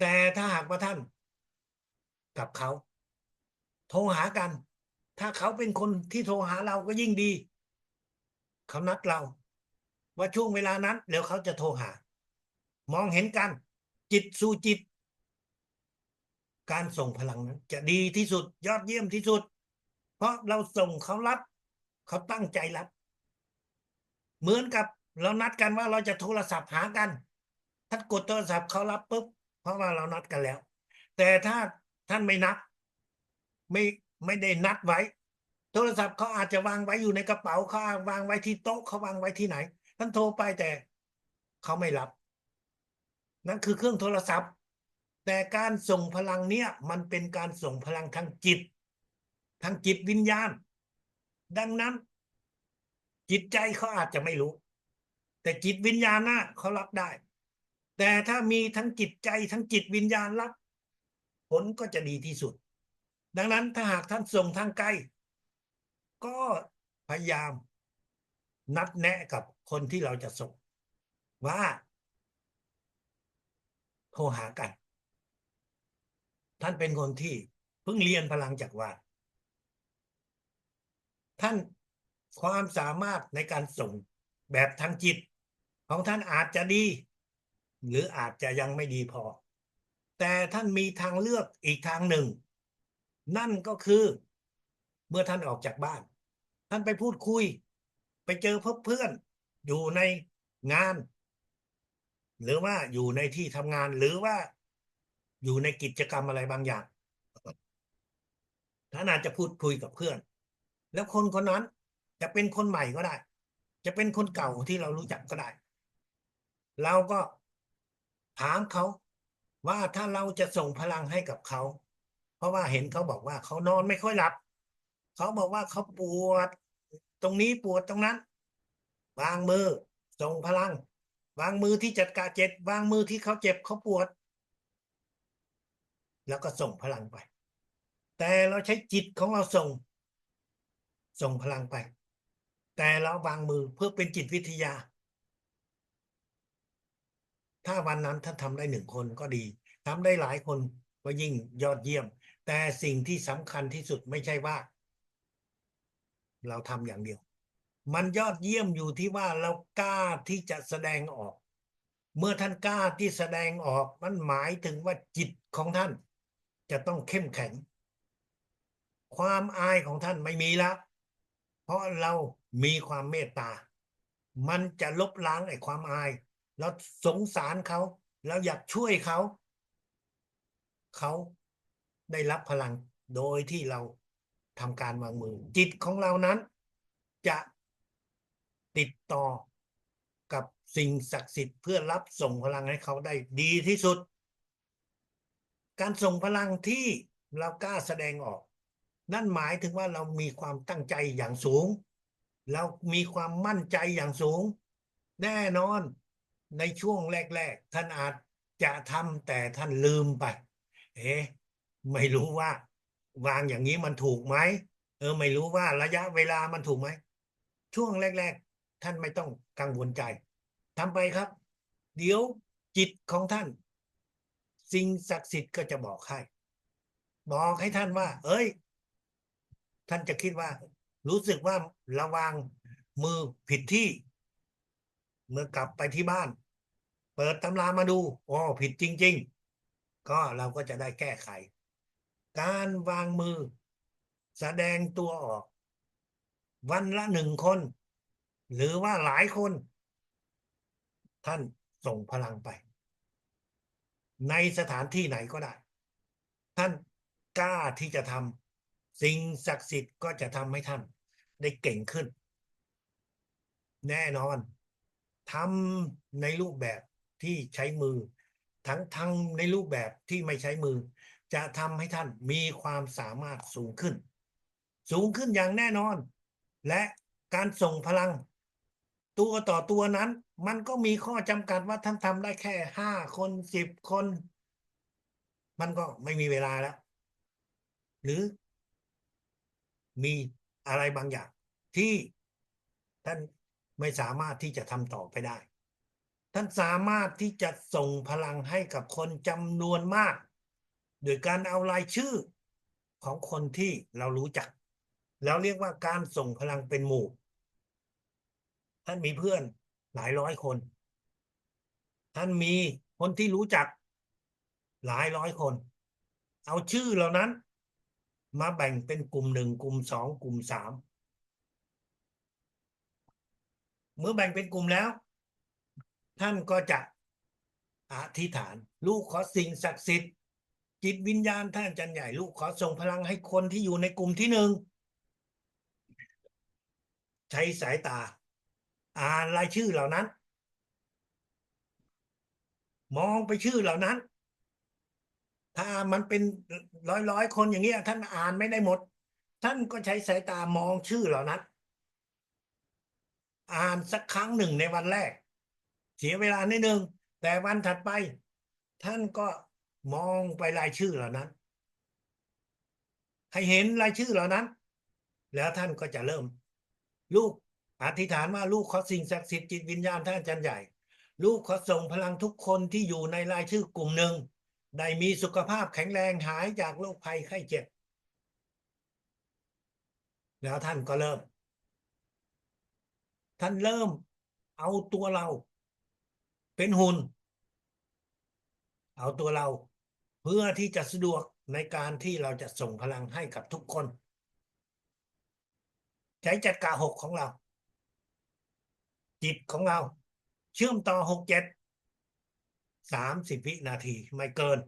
แต่ถ้าหากว่าท่านกับเขาโทรหากัน ถ้าเขาเป็นคนที่โทรหาเราก็ยิ่งดี เขานัดเราว่าช่วงเวลานั้นเดี๋ยวเขาจะโทรหา มองเห็นกัน จิตสู่จิต การส่งพลังนั้นจะดีที่สุด ยอดเยี่ยมที่สุด เพราะเราส่งเขารับ เขาตั้งใจรับ เหมือนกับเรานัดกันว่าเราจะโทรศัพท์หากัน ถ้ากดโทรศัพท์เขารับปุ๊บ เพราะว่าเรานัดกันแล้ว แต่ถ้าท่านไม่นัด ไม่ได้นัดไว้ โทรศัพท์เขาอาจจะวางไว้อยู่ในกระเป๋า เขาวางไว้ที่โต๊ะ เขาวางไว้ที่ไหน ท่านโทรไปแต่เขาไม่รับ นั่นคือเครื่องโทรศัพท์ แต่การส่งพลังเนี่ยมันเป็นการส่งพลังทางจิต ทางจิตวิญญาณ ดังนั้นจิตใจเขาอาจจะไม่รู้ แต่จิตวิญญาณน่ะเขารับได้ แต่ถ้ามีทั้งจิตใจทั้งจิตวิญญาณรับ ผลก็จะดีที่สุด ดังนั้นถ้าหากท่านส่งทางไกล ก็พยายามนัดแนะกับคนที่เราจะส่งว่าโทรหากัน ท่านเป็นคนที่เพิ่งเรียนพลังจักรวาล ท่านความสามารถในการส่งแบบทางจิตของท่านอาจจะดี หรืออาจจะยังไม่ดีพอ แต่ท่านมีทางเลือกอีกทางหนึ่ง นั่นก็คือเมื่อท่านออกจากบ้าน ท่านไปพูดคุย ไปเจอเพื่อนอยู่ในงาน หรือว่าอยู่ในที่ทำงาน หรือว่าอยู่ในกิจกรรมอะไรบางอย่างท่านอาจจะพูดคุยกับเพื่อน แล้วคนคนนั้นจะเป็นคนใหม่ก็ได้ จะเป็นคนเก่าที่เรารู้จักก็ได้ เราก็ถามเขาว่าถ้าเราจะส่งพลังให้กับเขา เพราะว่าเห็นเขาบอกว่าเขานอนไม่ค่อยหลับ เขาบอกว่าเขาปวดตรงนี้ปวดตรงนั้น วางมือส่งพลัง วางมือที่จัดการเจ็บ วางมือที่เขาเจ็บเขาปวด แล้วก็ส่งพลังไป แต่เราใช้จิตของเราส่งพลังไป แต่เราวางมือเพื่อเป็นจิตวิทยา ถ้าวันนั้นท่านทำได้1 คนก็ดีทำได้หลายคนก็ยิ่งยอดเยี่ยม แต่สิ่งที่สำคัญที่สุดไม่ใช่ว่าเราทำอย่างเดียว มันยอดเยี่ยมอยู่ที่ว่าเรากล้าที่จะแสดงออก เมื่อท่านกล้าที่แสดงออกมันหมายถึงว่าจิตของท่านจะต้องเข้มแข็ง ความอายของท่านไม่มีแล้วเพราะเรามีความเมตตา มันจะลบล้างไอ้ความอายเราสงสารเขาเราอยากช่วยเขา เขาได้รับพลังโดยที่เราทำการวางมือ จิตของเรานั้นจะติดต่อกับสิ่งศักดิ์สิทธิ์เพื่อรับส่งพลังให้เขาได้ดีที่สุด การส่งพลังที่เรากล้าแสดงออก นั่นหมายถึงว่าเรามีความตั้งใจอย่างสูง เรามีความมั่นใจอย่างสูง แน่นอนในช่วงแรกๆท่านอาจจะทำแต่ท่านลืมไป เอ๊ะ ไม่รู้ว่าวางอย่างนี้มันถูกไหมไม่รู้ว่าระยะเวลามันถูกไหมช่วงแรกๆท่านไม่ต้องกังวลใจทำไปครับเดี๋ยวจิตของท่านสิ่งศักดิ์สิทธิ์ก็จะบอกให้ท่านว่าเอ้ยท่านจะคิดว่ารู้สึกว่าระวางมือผิดที่เมื่อกลับไปที่บ้านเปิดตำรามาดูอ๋อผิดจริงๆก็เราก็จะได้แก้ไขการวางมือแสดงตัวออกวันละ1 คนหรือว่าหลายคนท่านส่งพลังไปในสถานที่ไหนก็ได้ท่านกล้าที่จะทำสิ่งศักดิ์สิทธิ์ก็จะทำให้ท่านได้เก่งขึ้นแน่นอนทำในรูปแบบที่ใช้มือทั้งในรูปแบบที่ไม่ใช้มือจะทำให้ท่านมีความสามารถสูงขึ้นอย่างแน่นอนและการส่งพลังตัวต่อตัวนั้นมันก็มีข้อจำกัดว่าท่านทำได้แค่5 คน10 คนมันก็ไม่มีเวลาแล้วหรือมีอะไรบางอย่างที่ท่านไม่สามารถที่จะทำต่อไปได้ท่านสามารถที่จะส่งพลังให้กับคนจำนวนมากโดยการเอารายชื่อของคนที่เรารู้จักแล้วเรียกว่าการส่งพลังเป็นหมู่ท่านมีเพื่อนหลายร้อยคนท่านมีคนที่รู้จักหลายร้อยคนเอาชื่อเหล่านั้นมาแบ่งเป็นกลุ่ม 1กลุ่ม 2กลุ่ม 3เมื่อแบ่งเป็นกลุ่มแล้วท่านก็จะอธิษฐานลูกขอสิ่งศักดิ์สิทธิ์จิตวิญญาณท่านอาจารย์ใหญ่ลูกขอส่งพลังให้คนที่อยู่ในกลุ่มที่1ใช้สายตาอ่านรายชื่อเหล่านั้นมองไปชื่อเหล่านั้นถ้ามันเป็นร้อยคนอย่างเงี้ยท่านอ่านไม่ได้หมดท่านก็ใช้สายตามองชื่อเหล่านั้นอ่านสักครั้งหนึ่งในวันแรกเสียเวลานิดนึงแต่วันถัดไปท่านก็มองไปรายชื่อเหล่านั้นให้เห็นรายชื่อเหล่านั้นแล้วท่านก็จะเริ่มลูกอธิษฐานว่าลูกขอสิ่งศักดิ์สิทธิ์จิตวิญญาณท่านอาจารย์ใหญ่ลูกขอส่งพลังทุกคนที่อยู่ในรายชื่อกลุ่มหนึ่งได้มีสุขภาพแข็งแรงหายจากโรคภัยไข้เจ็บแล้วท่านเริ่มเอาตัวเราเป็นหุ่นเอาตัวเราเพื่อที่จะสะดวกในการที่เราจะส่งพลังให้กับทุกคนใช้จักระ6ของเราจิตของเราเชื่อมต่อ6 7 30 วินาทีไม่เกิน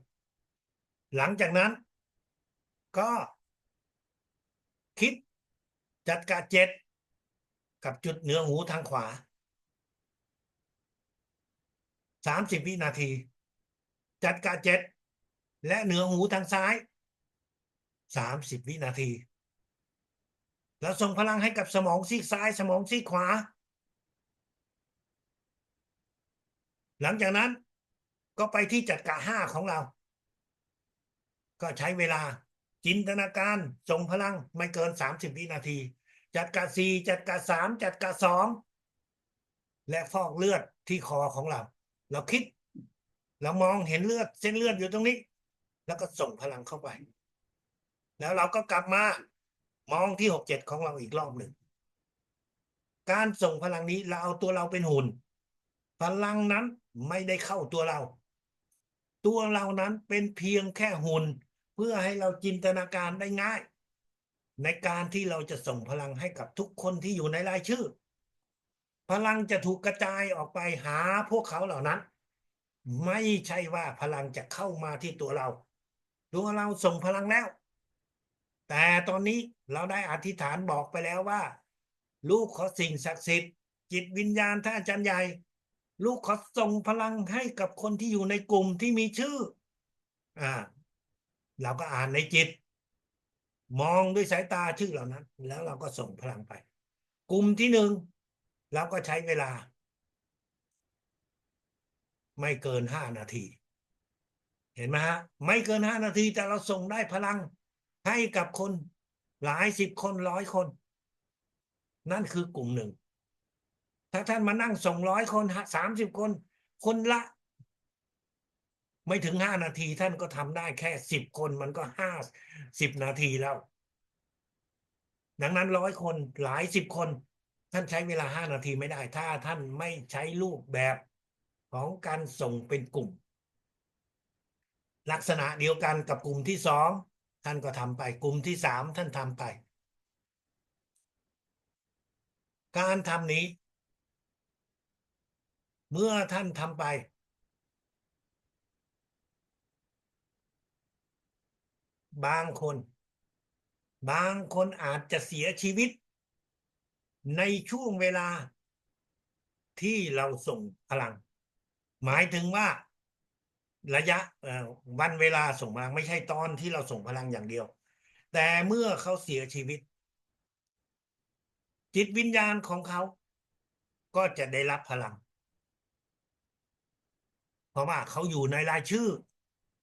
หลังจากนั้นก็คิดจัดกะ7กับจุดเหนือหูทางขวา30 วินาทีจัดกะ7และเหนือหูทางซ้าย30 วินาทีแล้วส่งพลังให้กับสมองซีกซ้ายสมองซีกขวาหลังจากนั้นก็ไปที่จัดกะ5ของเราก็ใช้เวลาจินตนาการส่งพลังไม่เกิน30 วินาทีจัดกะ4จัดกะ3จัดกะ2และฟอกเลือดที่คอของเราคิดเรามองเห็นเลือดเส้นเลือดอยู่ตรงนี้แล้วก็ส่งพลังเข้าไปแล้วเราก็กลับมามองที่6 7ของเราอีกรอบหนึ่งการส่งพลังนี้เราเอาตัวเราเป็นหุ่นพลังนั้นไม่ได้เข้าตัวเรานั้นเป็นเพียงแค่หุ่นเพื่อให้เราจินตนาการได้ง่ายในการที่เราจะส่งพลังให้กับทุกคนที่อยู่ในรายชื่อพลังจะถูกกระจายออกไปหาพวกเขาเหล่านั้นไม่ใช่ว่าพลังจะเข้ามาที่ตัวเราส่งพลังแล้วแต่ตอนนี้เราได้อธิษฐานบอกไปแล้วว่าลูกขอสิ่งศักดิ์สิทธิ์จิตวิญญาณท่านอาจารย์ใหญ่ลูกขอส่งพลังให้กับคนที่อยู่ในกลุ่มที่มีชื่ออ่าเราก็อ่านในจิตมองด้วยสายตาชื่อเหล่านั้นแล้วเราก็ส่งพลังไปกลุ่มที่1เราก็ใช้เวลาไม่เกิน5 นาที เห็นไหมฮะไม่เกิน5 นาทีแต่เราส่งได้พลังให้กับคนหลายสิบคน100 คนนั่นคือกลุ่มหนึ่งถ้าท่านมานั่งส่ง100 คน30 คนคนละไม่ถึง5 นาทีท่านก็ทำได้แค่10 คนมันก็50 นาทีแล้วดังนั้น100 คนหลายสิบคนท่านใช้เวลา5 นาทีไม่ได้ถ้าท่านไม่ใช้รูปแบบของการส่งเป็นกลุ่มลักษณะเดียวกันกับกลุ่มที่2ท่านก็ทำไปกลุ่มที่3ท่านทำไปการทำนี้เมื่อท่านทำไปบางคนอาจจะเสียชีวิตในช่วงเวลาที่เราส่งพลังหมายถึงว่าระยะวันเวลาส่งพลังไม่ใช่ตอนที่เราส่งพลังอย่างเดียวแต่เมื่อเขาเสียชีวิตจิตวิญญาณของเขาก็จะได้รับพลังเพราะว่าเขาอยู่ในรายชื่อ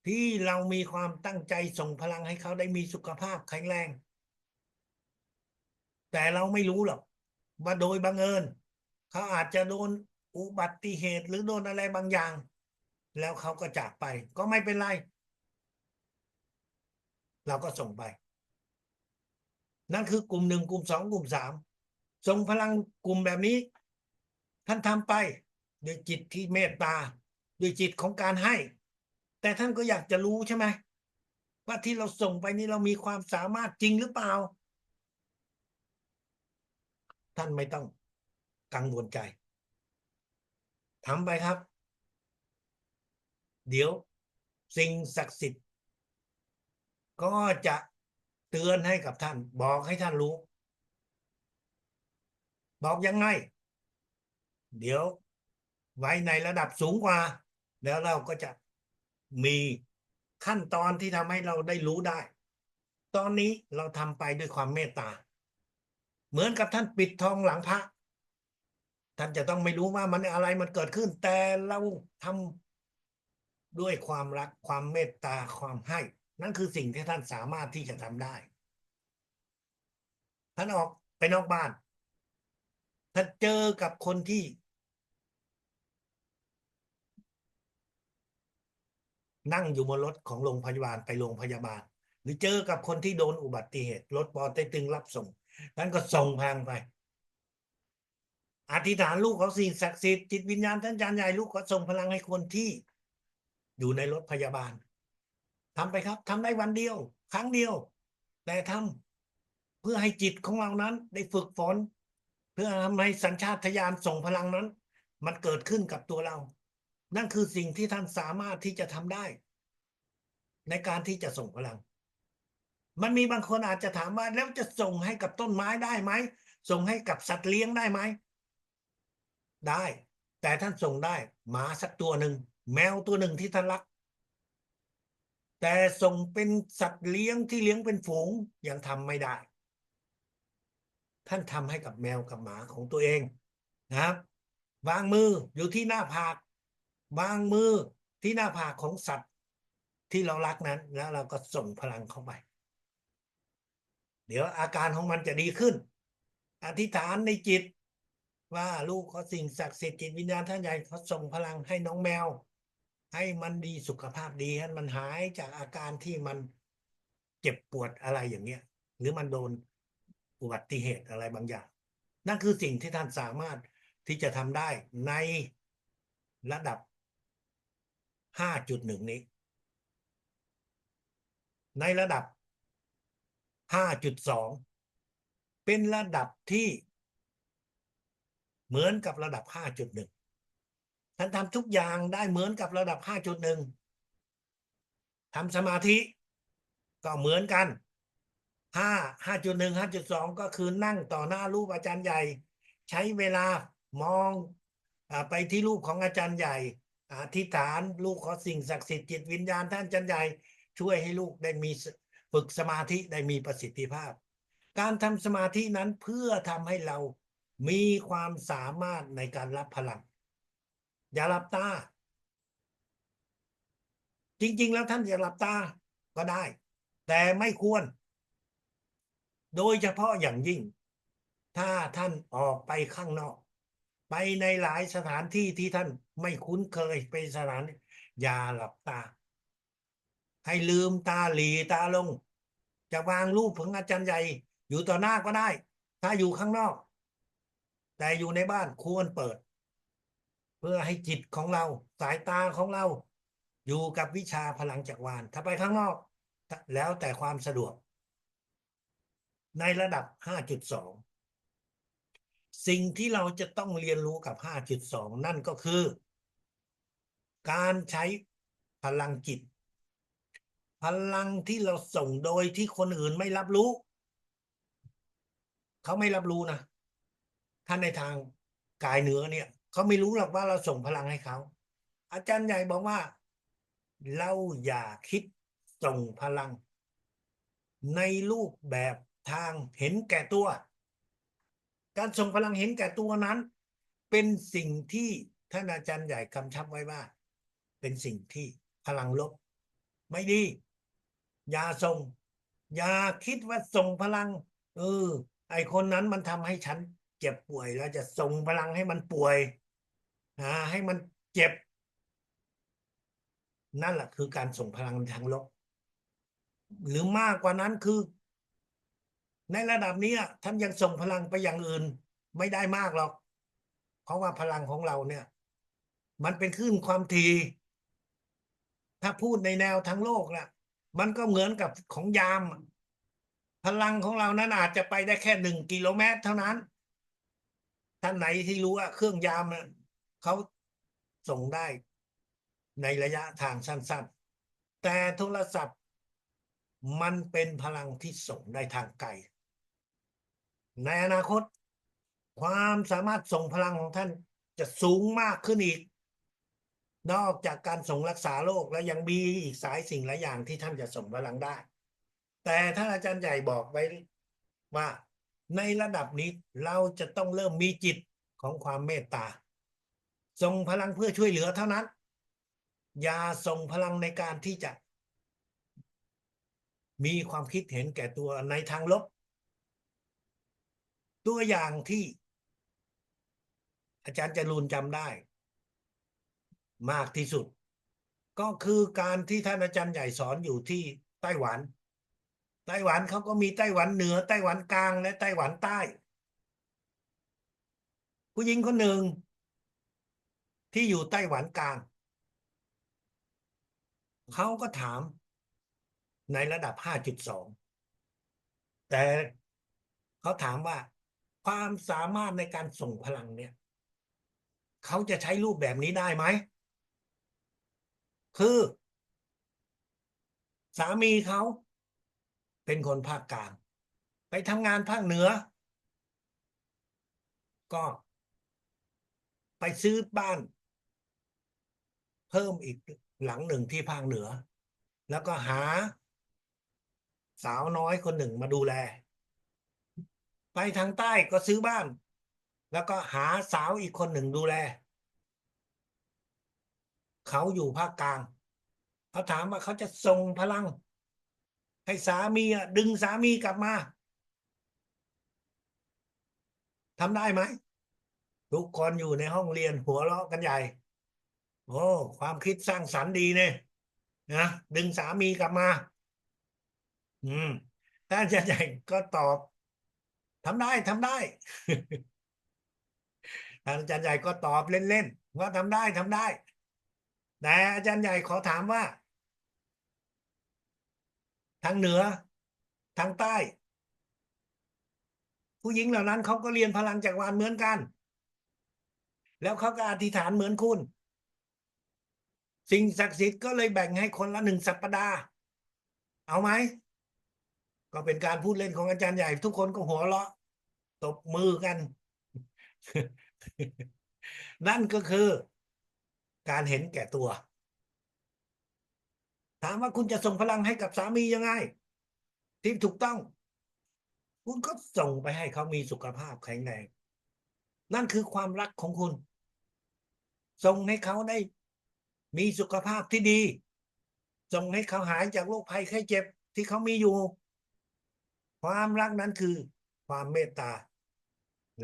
ที่เรามีความตั้งใจส่งพลังให้เขาได้มีสุขภาพแข็งแรงแต่เราไม่รู้หรอกว่าโดยบังเอิญเขาอาจจะโดนอุบัติเหตุหรือโดนอะไรบางอย่างแล้วเขาก็จากไปก็ไม่เป็นไรเราก็ส่งไปนั่นคือกลุ่ม1กลุ่ม2กลุ่ม3ส่งพลังกลุ่มแบบนี้ท่านทำไปด้วยจิตที่เมตตาด้วยจิตของการให้แต่ท่านก็อยากจะรู้ใช่ไหมว่าที่เราส่งไปนี่เรามีความสามารถจริงหรือเปล่าท่านไม่ต้องกังวลใจทำไปครับเดี๋ยวสิ่งศักดิ์สิทธิ์ก็จะเตือนให้กับท่านบอกให้ท่านรู้บอกยังไงเดี๋ยวไว้ในระดับสูงกว่าแล้วเราก็จะมีขั้นตอนที่ทำให้เราได้รู้ได้ตอนนี้เราทำไปด้วยความเมตตาเหมือนกับท่านปิดทองหลังพระท่านจะต้องไม่รู้ว่ามันอะไรมันเกิดขึ้นแต่เราทำด้วยความรักความเมตตาความให้นั่นคือสิ่งที่ท่านสามารถที่จะทำได้ท่านออกไปนอกบ้านท่านเจอกับคนที่นั่งอยู่บนรถของโรงพยาบาลไปโรงพยาบาลหรือเจอกับคนที่โดนอุบัติเหตุรถปอเต็กตึงรับส่งท่านก็ส่งพลังไปอธิษฐานลูกเขาสิ่งศักดิ์สิทธิ์จิตวิญญาณท่านอาจารย์ใหญ่ลูกก็ส่งพลังให้คนที่อยู่ในรถพยาบาลทำไปครับทำได้วันเดียวครั้งเดียวแต่ทำเพื่อให้จิตของเรานั้นได้ฝึกฝนเพื่อทำให้สัญชาตญาณส่งพลังนั้นมันเกิดขึ้นกับตัวเรานั่นคือสิ่งที่ท่านสามารถที่จะทำได้ในการที่จะส่งพลังมันมีบางคนอาจจะถามว่าแล้วจะส่งให้กับต้นไม้ได้ไหมส่งให้กับสัตว์เลี้ยงได้ไหมได้แต่ท่านส่งได้หมาสักตัวหนึ่งแมวตัวหนึ่งที่ท่านรักแต่ส่งเป็นสัตว์เลี้ยงที่เลี้ยงเป็นฝูงยังทำไม่ได้ท่านทำให้กับแมวกับหมาของตัวเองนะครับวางมืออยู่ที่หน้าผากวางมือที่หน้าผากของสัตว์ที่เรารักนั้นแล้วเราก็ส่งพลังเข้าไปเดี๋ยวอาการของมันจะดีขึ้นอธิษฐานในจิตว่าลูกขอสิ่งศักดิ์สิทธิ์จิตวิญญาณท่านใหญ่เขาส่งพลังให้น้องแมวให้มันดีสุขภาพดีให้มันหายจากอาการที่มันเจ็บปวดอะไรอย่างเงี้ยหรือมันโดนอุบัติเหตุอะไรบางอย่างนั่นคือสิ่งที่ท่านสามารถที่จะทำได้ในระดับ5.1นี้ในระดับ5.2เป็นระดับที่เหมือนกับระดับ5.1ท่านทำทุกอย่างได้เหมือนกับระดับ5.1ทำสมาธิก็เหมือนกัน5.1 5.2ก็คือนั่งต่อหน้ารูปอาจารย์ใหญ่ใช้เวลามองไปที่รูปของอาจารย์ใหญ่อธิษฐานลูกขอสิ่งศักดิ์สิทธิ์จิตวิญญาณท่านอาจารย์ใหญ่ช่วยให้ลูกได้มีฝึกสมาธิได้มีประสิทธิภาพการทำสมาธินั้นเพื่อทำให้เรามีความสามารถในการรับพลังอย่าหลับตา จริงๆแล้วท่านจะหลับตาก็ได้ แต่ไม่ควร โดยเฉพาะอย่างยิ่ง ถ้าท่านออกไปข้างนอก ไปในหลายสถานที่ที่ท่านไม่คุ้นเคยไปสถานอย่าหลับตา ให้ลืมตาหลีตาลง จะวางรูปของอาจารย์ใหญ่อยู่ต่อหน้าก็ได้ ถ้าอยู่ข้างนอก แต่อยู่ในบ้านควรเปิด เพื่อให้จิตของเราสายตาของเรา อยู่กับวิชาพลังจักรวาลถ้าไปข้างนอกแล้วแต่ความสะดวก ในระดับ 5.2 สิ่งที่เราจะต้องเรียนรู้กับ 5.2 นั่นก็คือ การใช้พลังจิต พลังที่เราส่งโดยที่คนอื่นไม่รับรู้ เขาไม่รับรู้นะท่านในทางกายเหนือเนี่ยเขาไม่รู้หรอกว่าเราส่งพลังให้เขา อาจารย์ใหญ่บอกว่า เราอย่าคิดส่งพลัง ในรูปแบบทางเห็นแก่ตัว การส่งพลังเห็นแก่ตัวนั้น เป็นสิ่งที่ท่านอาจารย์ใหญ่กำชับไว้ว่า เป็นสิ่งที่พลังลบ ไม่ดี อย่าส่ง อย่าคิดว่าส่งพลัง ไอคนนั้นมันทำให้ฉันเจ็บป่วยแล้วจะส่งพลังให้มันป่วยให้มันเจ็บ นั่นแหละคือการส่งพลังทางลบ หรือมากกว่านั้นคือ ในระดับนี้ท่านยังส่งพลังไปอย่างอื่นไม่ได้มากหรอก เพราะว่าพลังของเราเนี่ย มันเป็นคลื่นความถี่ถ้าพูดในแนวทางโลกนะมันก็เหมือนกับของยาม พลังของเรานั้นอาจจะไปได้แค่1 กิโลเมตรเท่านั้นท่านไหนที่รู้ว่าเครื่องยามเขาส่งได้ในระยะทางสั้นๆ แต่โทรศัพท์ มันเป็นพลังที่ส่งได้ทางไกล ในอนาคต ความสามารถส่งพลังของท่านจะสูงมากขึ้นอีก นอกจากการส่งรักษาโรคแล้วยังมีอีกสายสิ่งหลายอย่างที่ท่านจะส่งพลังได้ แต่ท่านอาจารย์ใหญ่บอกไว้ว่า ในระดับนี้เราจะต้องเริ่มมีจิตของความเมตตา ส่งพลังเพื่อช่วยเหลือเท่านั้น อย่าส่งพลังในการที่จะ มีความคิดเห็นแก่ตัวในทางลบ ตัวอย่างที่ อาจารย์จรูนจำได้ มากที่สุด ก็คือการที่ท่านอาจารย์ใหญ่สอนอยู่ที่ไต้หวัน ไต้หวันเขาก็มีไต้หวันเหนือ ไต้หวันกลางและไต้หวันใต้ ผู้หญิงคนหนึ่ง ที่อยู่ไต้หวันกลาง เขาก็ถามในระดับ 5.2 แต่เขาถามว่า ความสามารถในการส่งพลังเนี่ย เขาจะใช้รูปแบบนี้ได้ไหม คือ สามีเขาเป็นคนภาคกลาง ไปทำงานภาคเหนือ ก็ไปซื้อบ้าน เพิ่มอีกหลังหนึ่งที่ภาคเหนือ แล้วก็หา สาวน้อยคนหนึ่งมาดูแล ไปทางใต้ก็ซื้อบ้าน แล้วก็หาสาวอีกคนหนึ่งดูแล เขาอยู่ภาคกลาง เขาถามว่าเขาจะส่งพลัง ให้สามีดึงสามีกลับมาทำได้ไหม ทุกคนอยู่ในห้องเรียนหัวเราะกันใหญ่ โอ้ความคิดสร้างสรรค์ดีเนี่ยนะดึงสามีกลับมา ท่านอาจารย์ใหญ่ก็ตอบทำได้ทำได้ ท่านอาจารย์ใหญ่ก็ตอบเล่นๆว่าทำได้ทำได้ แต่อาจารย์ใหญ่ขอถามว่า ทางเหนือ ทางใต้ ผู้หญิงเหล่านั้นเขาก็เรียนพลังจักรวาลเหมือนกัน แล้วเขาก็อธิษฐานเหมือนคุณ สิ่งศักดิ์สิทธิ์ก็เลยแบ่งให้คนละ1 สัปดาห์ เอาไหม ก็เป็นการพูดเล่นของอาจารย์ใหญ่ ทุกคนก็หัวเราะตบมือกัน นั่นก็คือ การเห็นแก่ตัว ถามว่าคุณจะส่งพลังให้กับสามียังไง ที่ถูกต้อง คุณก็ส่งไปให้เขามีสุขภาพแข็งแรง นั่นคือความรักของคุณ ส่งให้เขาได้มีสุขภาพที่ดี ส่งให้เขาหายจากโรคภัยไข้เจ็บที่เขามีอยู่ความรักนั้นคือความเมตตา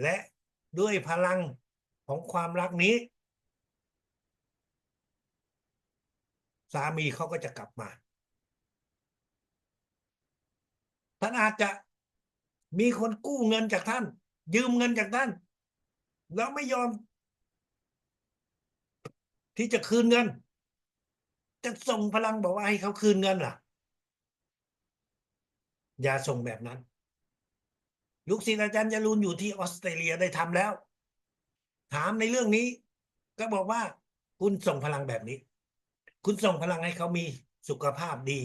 และด้วยพลังของความรักนี้สามีเขาก็จะกลับมาท่านอาจจะมีคนกู้เงินจากท่านยืมเงินจากท่านแล้วไม่ยอมที่จะคืนเงินจะส่งพลังบอกว่าให้เขาคืนเงินล่ะอย่าส่งแบบนั้นลูกศิษย์อาจารย์จรูนอยู่ที่ออสเตรเลียได้ทำแล้วถามในเรื่องนี้ก็บอกว่าคุณส่งพลังแบบนี้คุณส่งพลังให้เขามีสุขภาพดี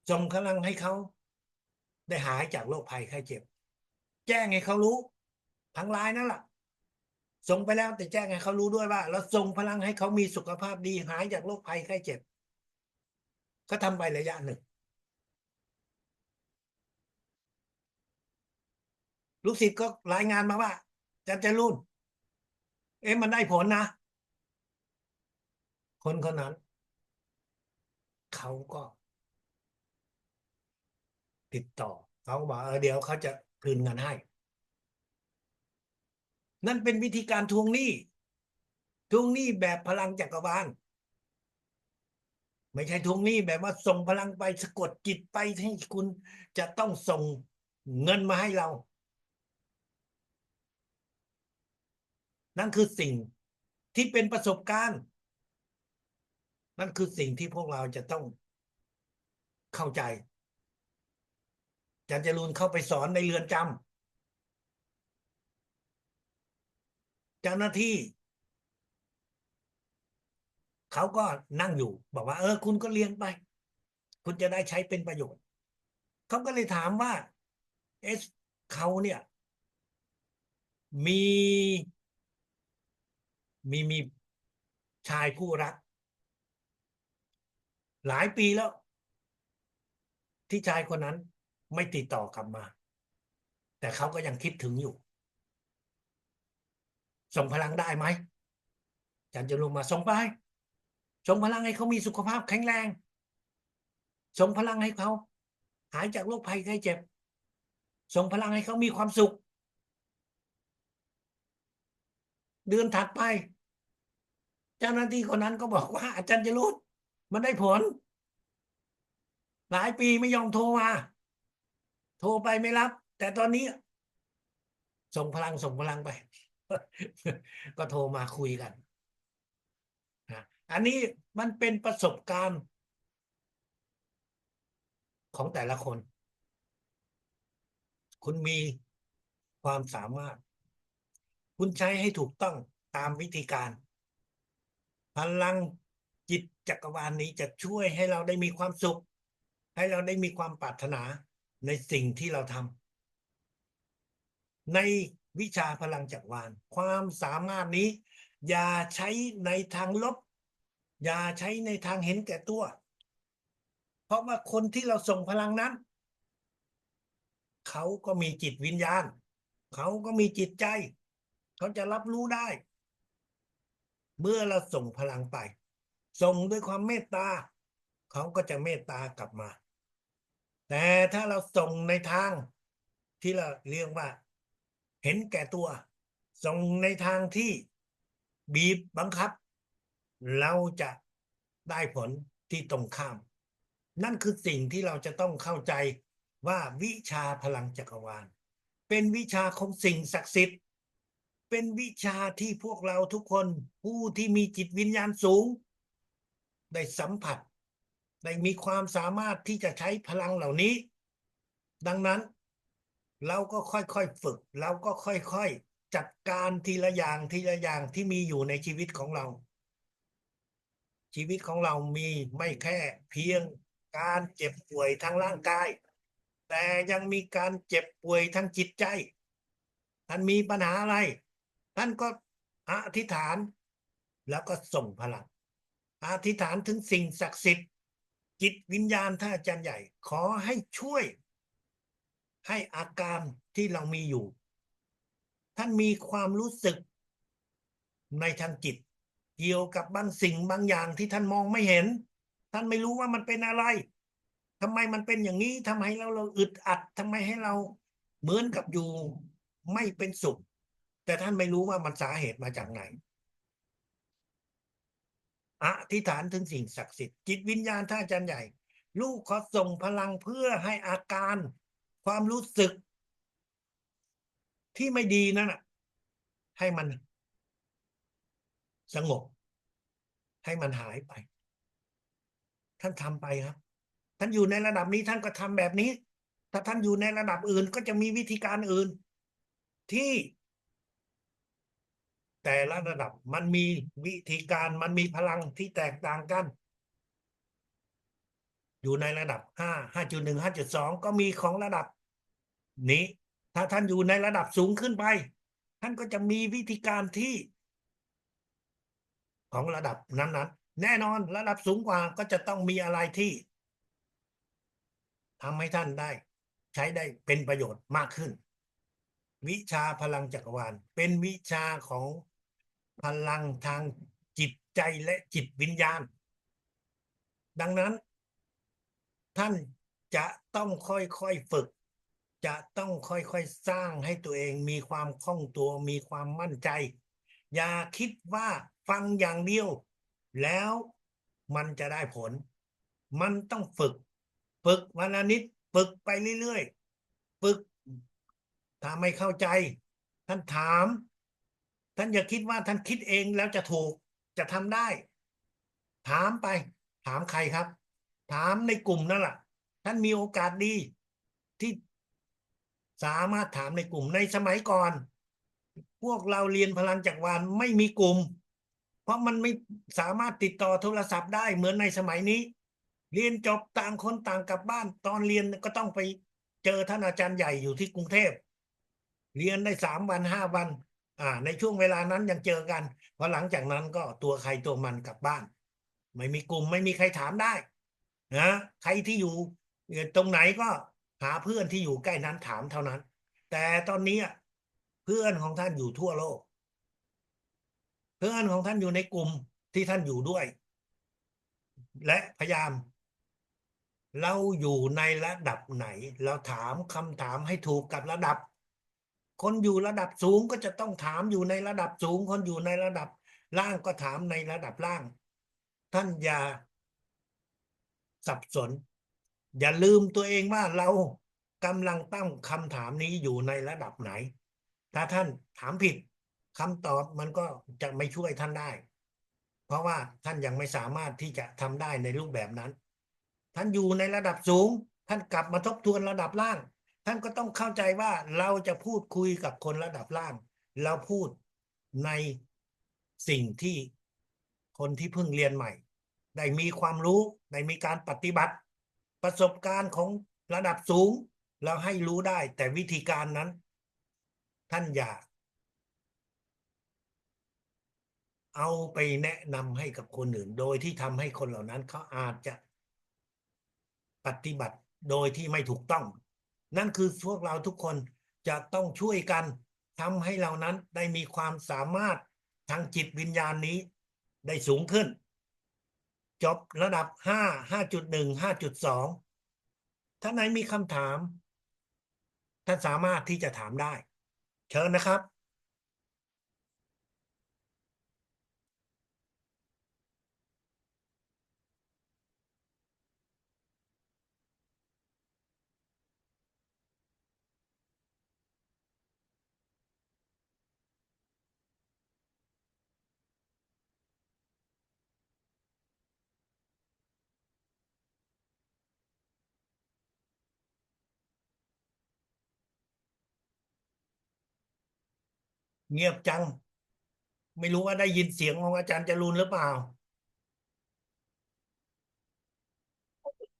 ส่งพลังให้เขาได้หายจากโรคภัยไข้เจ็บแจ้งให้เขารู้ทางไลน์นั่นแหละส่งไปแล้วแต่แจ้งให้เขารู้ด้วยว่าเราส่งพลังให้เขามีสุขภาพดีหายจากโรคภัยไข้เจ็บก็ทำไประยะหนึ่งลูกศิษย์ก็รายงานมาว่าจะรุ่นมันได้ผลนะคนคนนั้นเขาก็ติดต่อเขาบอกเดี๋ยวเขาจะคืนเงินให้นั่นเป็นวิธีการทวงหนี้แบบพลังจักรวาลไม่ใช่ทวงหนี้แบบว่าส่งพลังไปสะกดจิตไปให้คุณจะต้องส่งเงินมาให้เรานั่นคือสิ่งที่เป็นประสบการณ์นั่นคือสิ่งที่พวกเราจะต้องเข้าใจอาจารย์จรูนเข้าไปสอนในเรือนจำเจ้าหน้าที่เขาก็นั่งอยู่บอกว่าคุณก็เรียนไปคุณจะได้ใช้เป็นประโยชน์เขาก็เลยถามว่าเอสเขาเนี่ยมีมีชายผู้รักหลายปีแล้วที่ชายคนนั้นไม่ติดต่อกลับมาแต่เขาก็ยังคิดถึงอยู่ส่งพลังได้ไหมอาจารย์จะลงมาส่งไปส่งพลังให้เขามีสุขภาพแข็งแรงส่งพลังให้เขาหายจากโรคภัยไข้เจ็บส่งพลังให้เขามีความสุขเดือนถัดไปเจ้าหน้าที่คนนั้นก็บอกว่าอาจารย์จะรู้มันได้ผลหลายปีไม่ยอมโทรมาโทรไปไม่รับแต่ตอนนี้ส่งพลังไปก็โทรมาคุยกันนะอันนี้มันเป็นประสบการณ์ของแต่ละคนคุณมีความสามารถคุณใช้ให้ถูกต้องตามวิธีการพลังจิตจักรวาลนี้จะช่วยให้เราได้มีความสุขให้เราได้มีความปรารถนาในสิ่งที่เราทำในวิชาพลังจักรวาลความสามารถนี้อย่าใช้ในทางลบอย่าใช้ในทางเห็นแก่ตัวเพราะว่าคนที่เราส่งพลังนั้นเขาก็มีจิตวิญญาณเขาก็มีจิตใจเขาจะรับรู้ได้เมื่อเราส่งพลังไปส่งด้วยความเมตตาเขาก็จะเมตตากลับมาแต่ถ้าเราส่งในทางที่เราเรียกว่าเห็นแก่ตัวส่งในทางที่บีบบังคับเราจะได้ผลที่ตรงข้ามนั่นคือสิ่งที่เราจะต้องเข้าใจว่าวิชาพลังจักรวาลเป็นวิชาของสิ่งศักดิ์สิทธิ์เป็นวิชาที่พวกเราทุกคนผู้ที่มีจิตวิญญาณสูงได้สัมผัสได้มีความสามารถที่จะใช้พลังเหล่านี้ดังนั้นเราก็ค่อยๆฝึกเราก็ค่อยๆจัดการทีละอย่างทีละอย่างที่มีอยู่ในชีวิตของเราชีวิตของเรามีไม่แค่เพียงการเจ็บป่วยทางร่างกายแต่ยังมีการเจ็บป่วยทางจิตใจท่านมีปัญหาอะไรท่านก็อธิษฐานแล้วก็ส่งพลังอธิษฐานถึงสิ่งศักดิ์สิทธิ์จิตวิญญาณท่านอาจารย์ใหญ่ขอให้ช่วยให้อาการที่เรามีอยู่ท่านมีความรู้สึกในทางจิตเกี่ยวกับบางสิ่งบางอย่างที่ท่านมองไม่เห็น ท่านไม่รู้ว่ามันเป็นอะไรทำไมมันเป็นอย่างนี้ทำไมเราอึดอัดทำไมให้เราเหมือนกับอยู่ไม่เป็นสุขแต่ท่านไม่รู้ว่ามันสาเหตุมาจากไหนอธิษฐานถึงสิ่งศักดิ์สิทธิ์จิตวิญญาณท่านอาจารย์ใหญ่ลูกขอส่งพลังเพื่อให้อาการความรู้สึกที่ไม่ดีนั่นน่ะให้มันสงบให้มันหายไปท่านทำไปครับท่านอยู่ในระดับนี้ท่านก็ทำแบบนี้ถ้าท่านอยู่ในระดับอื่นก็จะมีวิธีการอื่นที่แต่ละระดับมันมีวิธีการมันมีพลังที่แตกต่างกันอยู่ในระดับ5.1 5.2ก็มีของระดับนี้ถ้าท่านอยู่ในระดับสูงขึ้นไปท่านก็จะมีวิธีการที่ของระดับนั้นๆแน่นอนระดับสูงกว่าก็จะต้องมีอะไรที่ทำให้ท่านได้ใช้ได้เป็นประโยชน์มากขึ้นวิชาพลังจักรวาลเป็นวิชาของพลังทางจิตใจและจิตวิญญาณดังนั้นท่านจะต้องค่อยๆฝึกจะต้องค่อยๆสร้างให้ตัวเองมีความคล่องตัวมีความมั่นใจอย่าคิดว่าฟังอย่างเดียวแล้วมันจะได้ผลมันต้องฝึกวันละนิดฝึกไปเรื่อยๆฝึกถ้าไม่เข้าใจท่านถามท่านอย่าคิดว่าท่านคิดเองแล้วจะถูกจะทำได้ถามไปถามใครครับถามในกลุ่มนั่นแหละท่านมีโอกาสดีที่สามารถถามในกลุ่มในสมัยก่อนพวกเราเรียนพลังจักรวาลไม่มีกลุ่มเพราะมันไม่สามารถติดต่อโทรศัพท์ได้เหมือนในสมัยนี้เรียนจบต่างคนต่างกลับบ้านตอนเรียนก็ต้องไปเจอท่านอาจารย์ใหญ่อยู่ที่กรุงเทพเรียนได้3 วัน5 วันในช่วงเวลานั้นยังเจอกันพอหลังจากนั้นก็ตัวใครตัวมันกลับบ้านไม่มีกลุ่มไม่มีใครถามได้นะใครที่อยู่ตรงไหนก็หาเพื่อนที่อยู่ใกล้นั้นถามเท่านั้นแต่ตอนนี้เพื่อนของท่านอยู่ทั่วโลกเพื่อนของท่านอยู่ในกลุ่มที่ท่านอยู่ด้วยและพยายามเราอยู่ในระดับไหนเราถามคำถามให้ถูกกับระดับคนอยู่ระดับสูงก็จะต้องถามอยู่ในระดับสูงคนอยู่ในระดับล่างก็ถามในระดับล่างท่านอย่าสับสนอย่าลืมตัวเองว่าเรากำลังตั้งคำถามนี้อยู่ในระดับไหนถ้าท่านถามผิดคำตอบมันก็จะไม่ช่วยท่านได้เพราะว่าท่านยังไม่สามารถที่จะทำได้ในรูปแบบนั้นท่านอยู่ในระดับสูงท่านกลับมาทบทวนระดับล่างท่านก็ต้องเข้าใจว่าเราจะพูดคุยกับคนระดับล่างเราพูดในสิ่งที่คนที่เพิ่งเรียนใหม่ได้มีความรู้ได้มีการปฏิบัติประสบการณ์ของระดับสูงเราให้รู้ได้แต่วิธีการนั้นท่านอย่าเอาไปแนะนำให้กับคนอื่นโดยที่ทำให้คนเหล่านั้นเขาอาจจะปฏิบัติโดยที่ไม่ถูกต้องนั่นคือพวกเราทุกคนจะต้องช่วยกันทำให้เรานั้นได้มีความสามารถทางจิตวิญญาณนี้ได้สูงขึ้นจบระดับ5.1 5.2ถ้าไหนมีคำถามท่านสามารถที่จะถามได้เชิญนะครับเงียบจังไม่รู้ว่าได้ยินเสียงของอาจารย์จรูนหรือเปล่า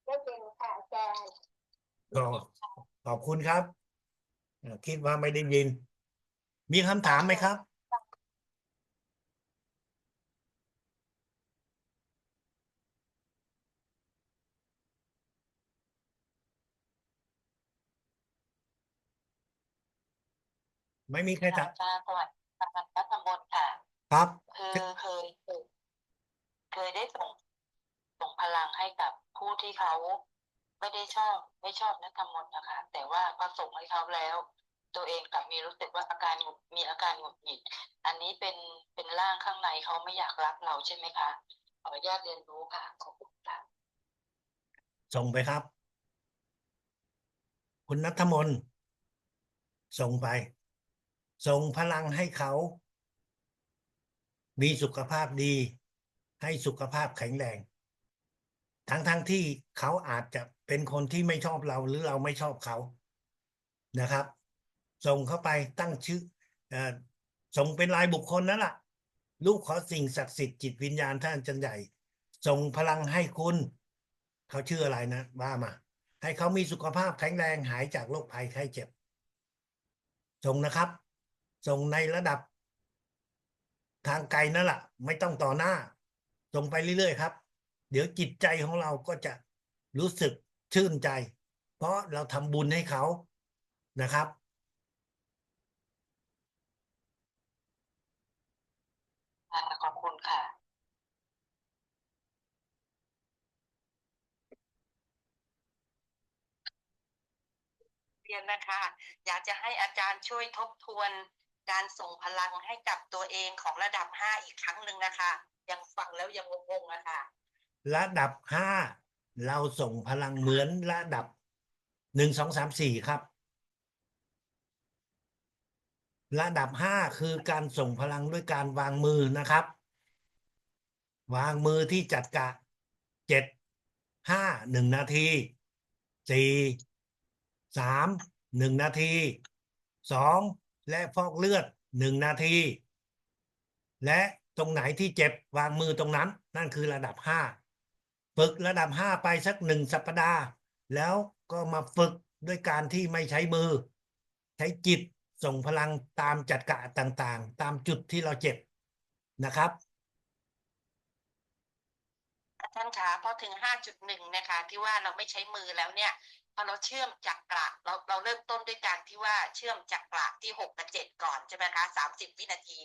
ได้ยินค่ะอาจารย์ก็ขอบคุณครับคิดว่าไม่ได้ยินมีคำถามไหมครับไม่มีใครถามอาจารย์สวัสดีค่ะรัตมนค่ะครับคือเคยได้ส่งพลังให้ ที่เขาไม่ได้ไม่ชอบนักธรรมนต์นะคะแต่ว่าพอส่งให้เขาแล้ว ตัวเองกลับมีรู้สึกว่ามีอาการหงุดหงิดอันนี้เป็นร่างข้างในเขาไม่อยากรับเราใช่ไหมคะขออนุญาตเรียนรู้ค่ะขอบคุณค่ะ ส่งไปครับ คุณนัทมนต์ส่งไป ส่งพลังให้เขา มีสุขภาพดี ให้สุขภาพแข็งแรง ทั้งที่เขาอาจจะเป็นคนที่ไม่ชอบเราหรือเราไม่ชอบเขานะครับ ส่งเข้าไปตั้งชื่อเอ่อส่งเป็นรายบุคคลนั่นแหละลูกขอสิ่งศักดิ์สิทธิ์จิตวิญญาณท่านอาจารย์ใหญ่ส่งพลังให้คุณ เขาชื่ออะไรนะว่ามา ให้เขามีสุขภาพแข็งแรงหายจากโรคภัยไข้เจ็บส่งนะครับ ส่งในระดับทางไกลนั่นแหละไม่ต้องต่อหน้า ส่งไปเรื่อยๆครับ เดี๋ยวจิตใจของเราก็จะรู้สึกชื่นใจ เพราะเราทำบุญให้เขานะครับ ขอบคุณค่ะเรียนนะคะอยากจะให้อาจารย์ช่วยทบทวนการส่งพลังให้กับตัวเองของระดับ5อีกครั้งหนึ่งนะคะยังฟังแล้วยังงงๆนะคะระดับ5เราส่งพลังเหมือนระดับ1 2 3 4ครับระดับ5คือการส่งพลังด้วยการวางมือนะครับ วางมือที่จัดกะ7 5 1 นาที4 3 1 นาที2และฟอกเลือด1 นาทีและตรงไหนที่เจ็บวางมือตรงนั้นนั่นคือระดับ5ฝึกระดับ5ไปสัก1 สัปดาห์แล้วก็มาฝึกด้วยการที่ไม่ใช้มือ ใช้จิตส่งพลังตามจัดกะต่างๆ ตามจุดที่เราเจ็บนะครับอาจารย์คะพอถึง5.1นะคะที่ว่าเราไม่ใช้มือแล้วเนี่ยพอเราเชื่อมจักระเราเริ่มต้นด้วยการที่ว่าเชื่อมจักระที่6กับ7ก่อนใช่ไหมคะ30วินาที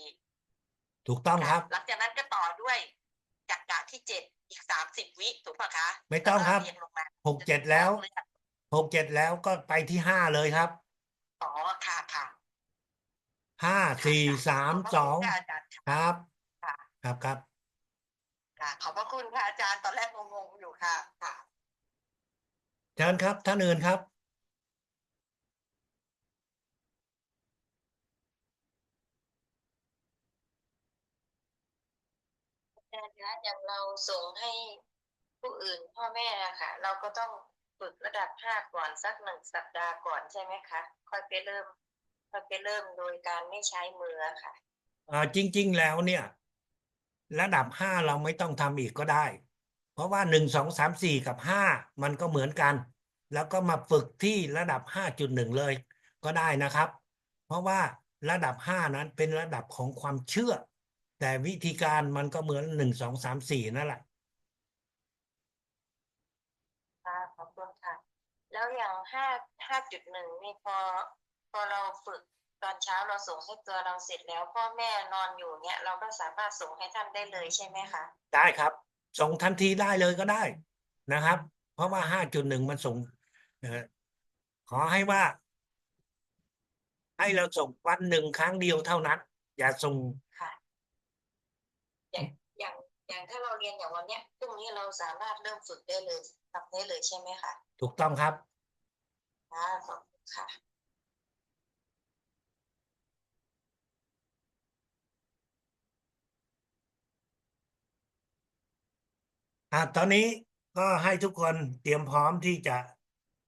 ถูกต้องครับหลังจากนั้นก็ต่อด้วยจักระที่7อีก30วิถูกป่ะคะไม่ต้องครับเรียงลงมา6 7แล้ว6 7แล้วก็ไปที่5เลยครับอ๋อค่ะค่ะห้าสี่สาขอบพระมสองคุณค่ะอาจารย์ครับค่ะครับค่ะขอบพระคุณค่ะอาจารย์ตอนแรกงงๆอยู่ค่ะค่ะเชิญครับท่านอื่นครับอาจารย์คะอย่างเราส่งให้ผู้อื่นพ่อแม่นะคะเราก็ต้องฝึกระดับ5ก่อนสัก1 สัปดาห์ก่อนใช่ไหมคะค่อยไปเริ่มโดยการไม่ใช้มือค่ะจริงๆแล้วเนี่ยระดับ5เราไม่ต้องทำอีกก็ได้ เพราะว่า1 2 3 4 กับ 5มันก็เหมือนกัน แล้วก็มาฝึกที่ระดับ5.1เลยก็ได้นะครับ เพราะว่าระดับ5นั้นเป็นระดับของความเชื่อ แต่วิธีการมันก็เหมือน1 2 3 4นั่นแหละ ค่ะขอบคุณค่ะแล้วอย่าง5.1นี่พอเราฝึกตอนเช้าเราส่งให้ตัวเราเสร็จแล้วพ่อแม่นอนอยู่เนี่ยเราก็สามารถส่งให้ท่านได้เลยใช่ไหมคะได้ครับส่งทันทีได้เลยก็ได้นะครับเพราะว่า5.1มันส่งเอ่อขอให้ว่าให้เราส่งวัน 1 ครั้งเดียวเท่านั้นอย่าส่งค่ะอย่างอย่างอย่างถ้าเราเรียนอย่างวันเนี้ยพรุ่งนี้เราสามารถเริ่มฝึกได้เลยทำได้เลยใช่ไหมคะถูกต้องครับค่ะขอบคุณค่ะตอนนี้ก็ให้ทุกคนเตรียมพร้อมที่จะ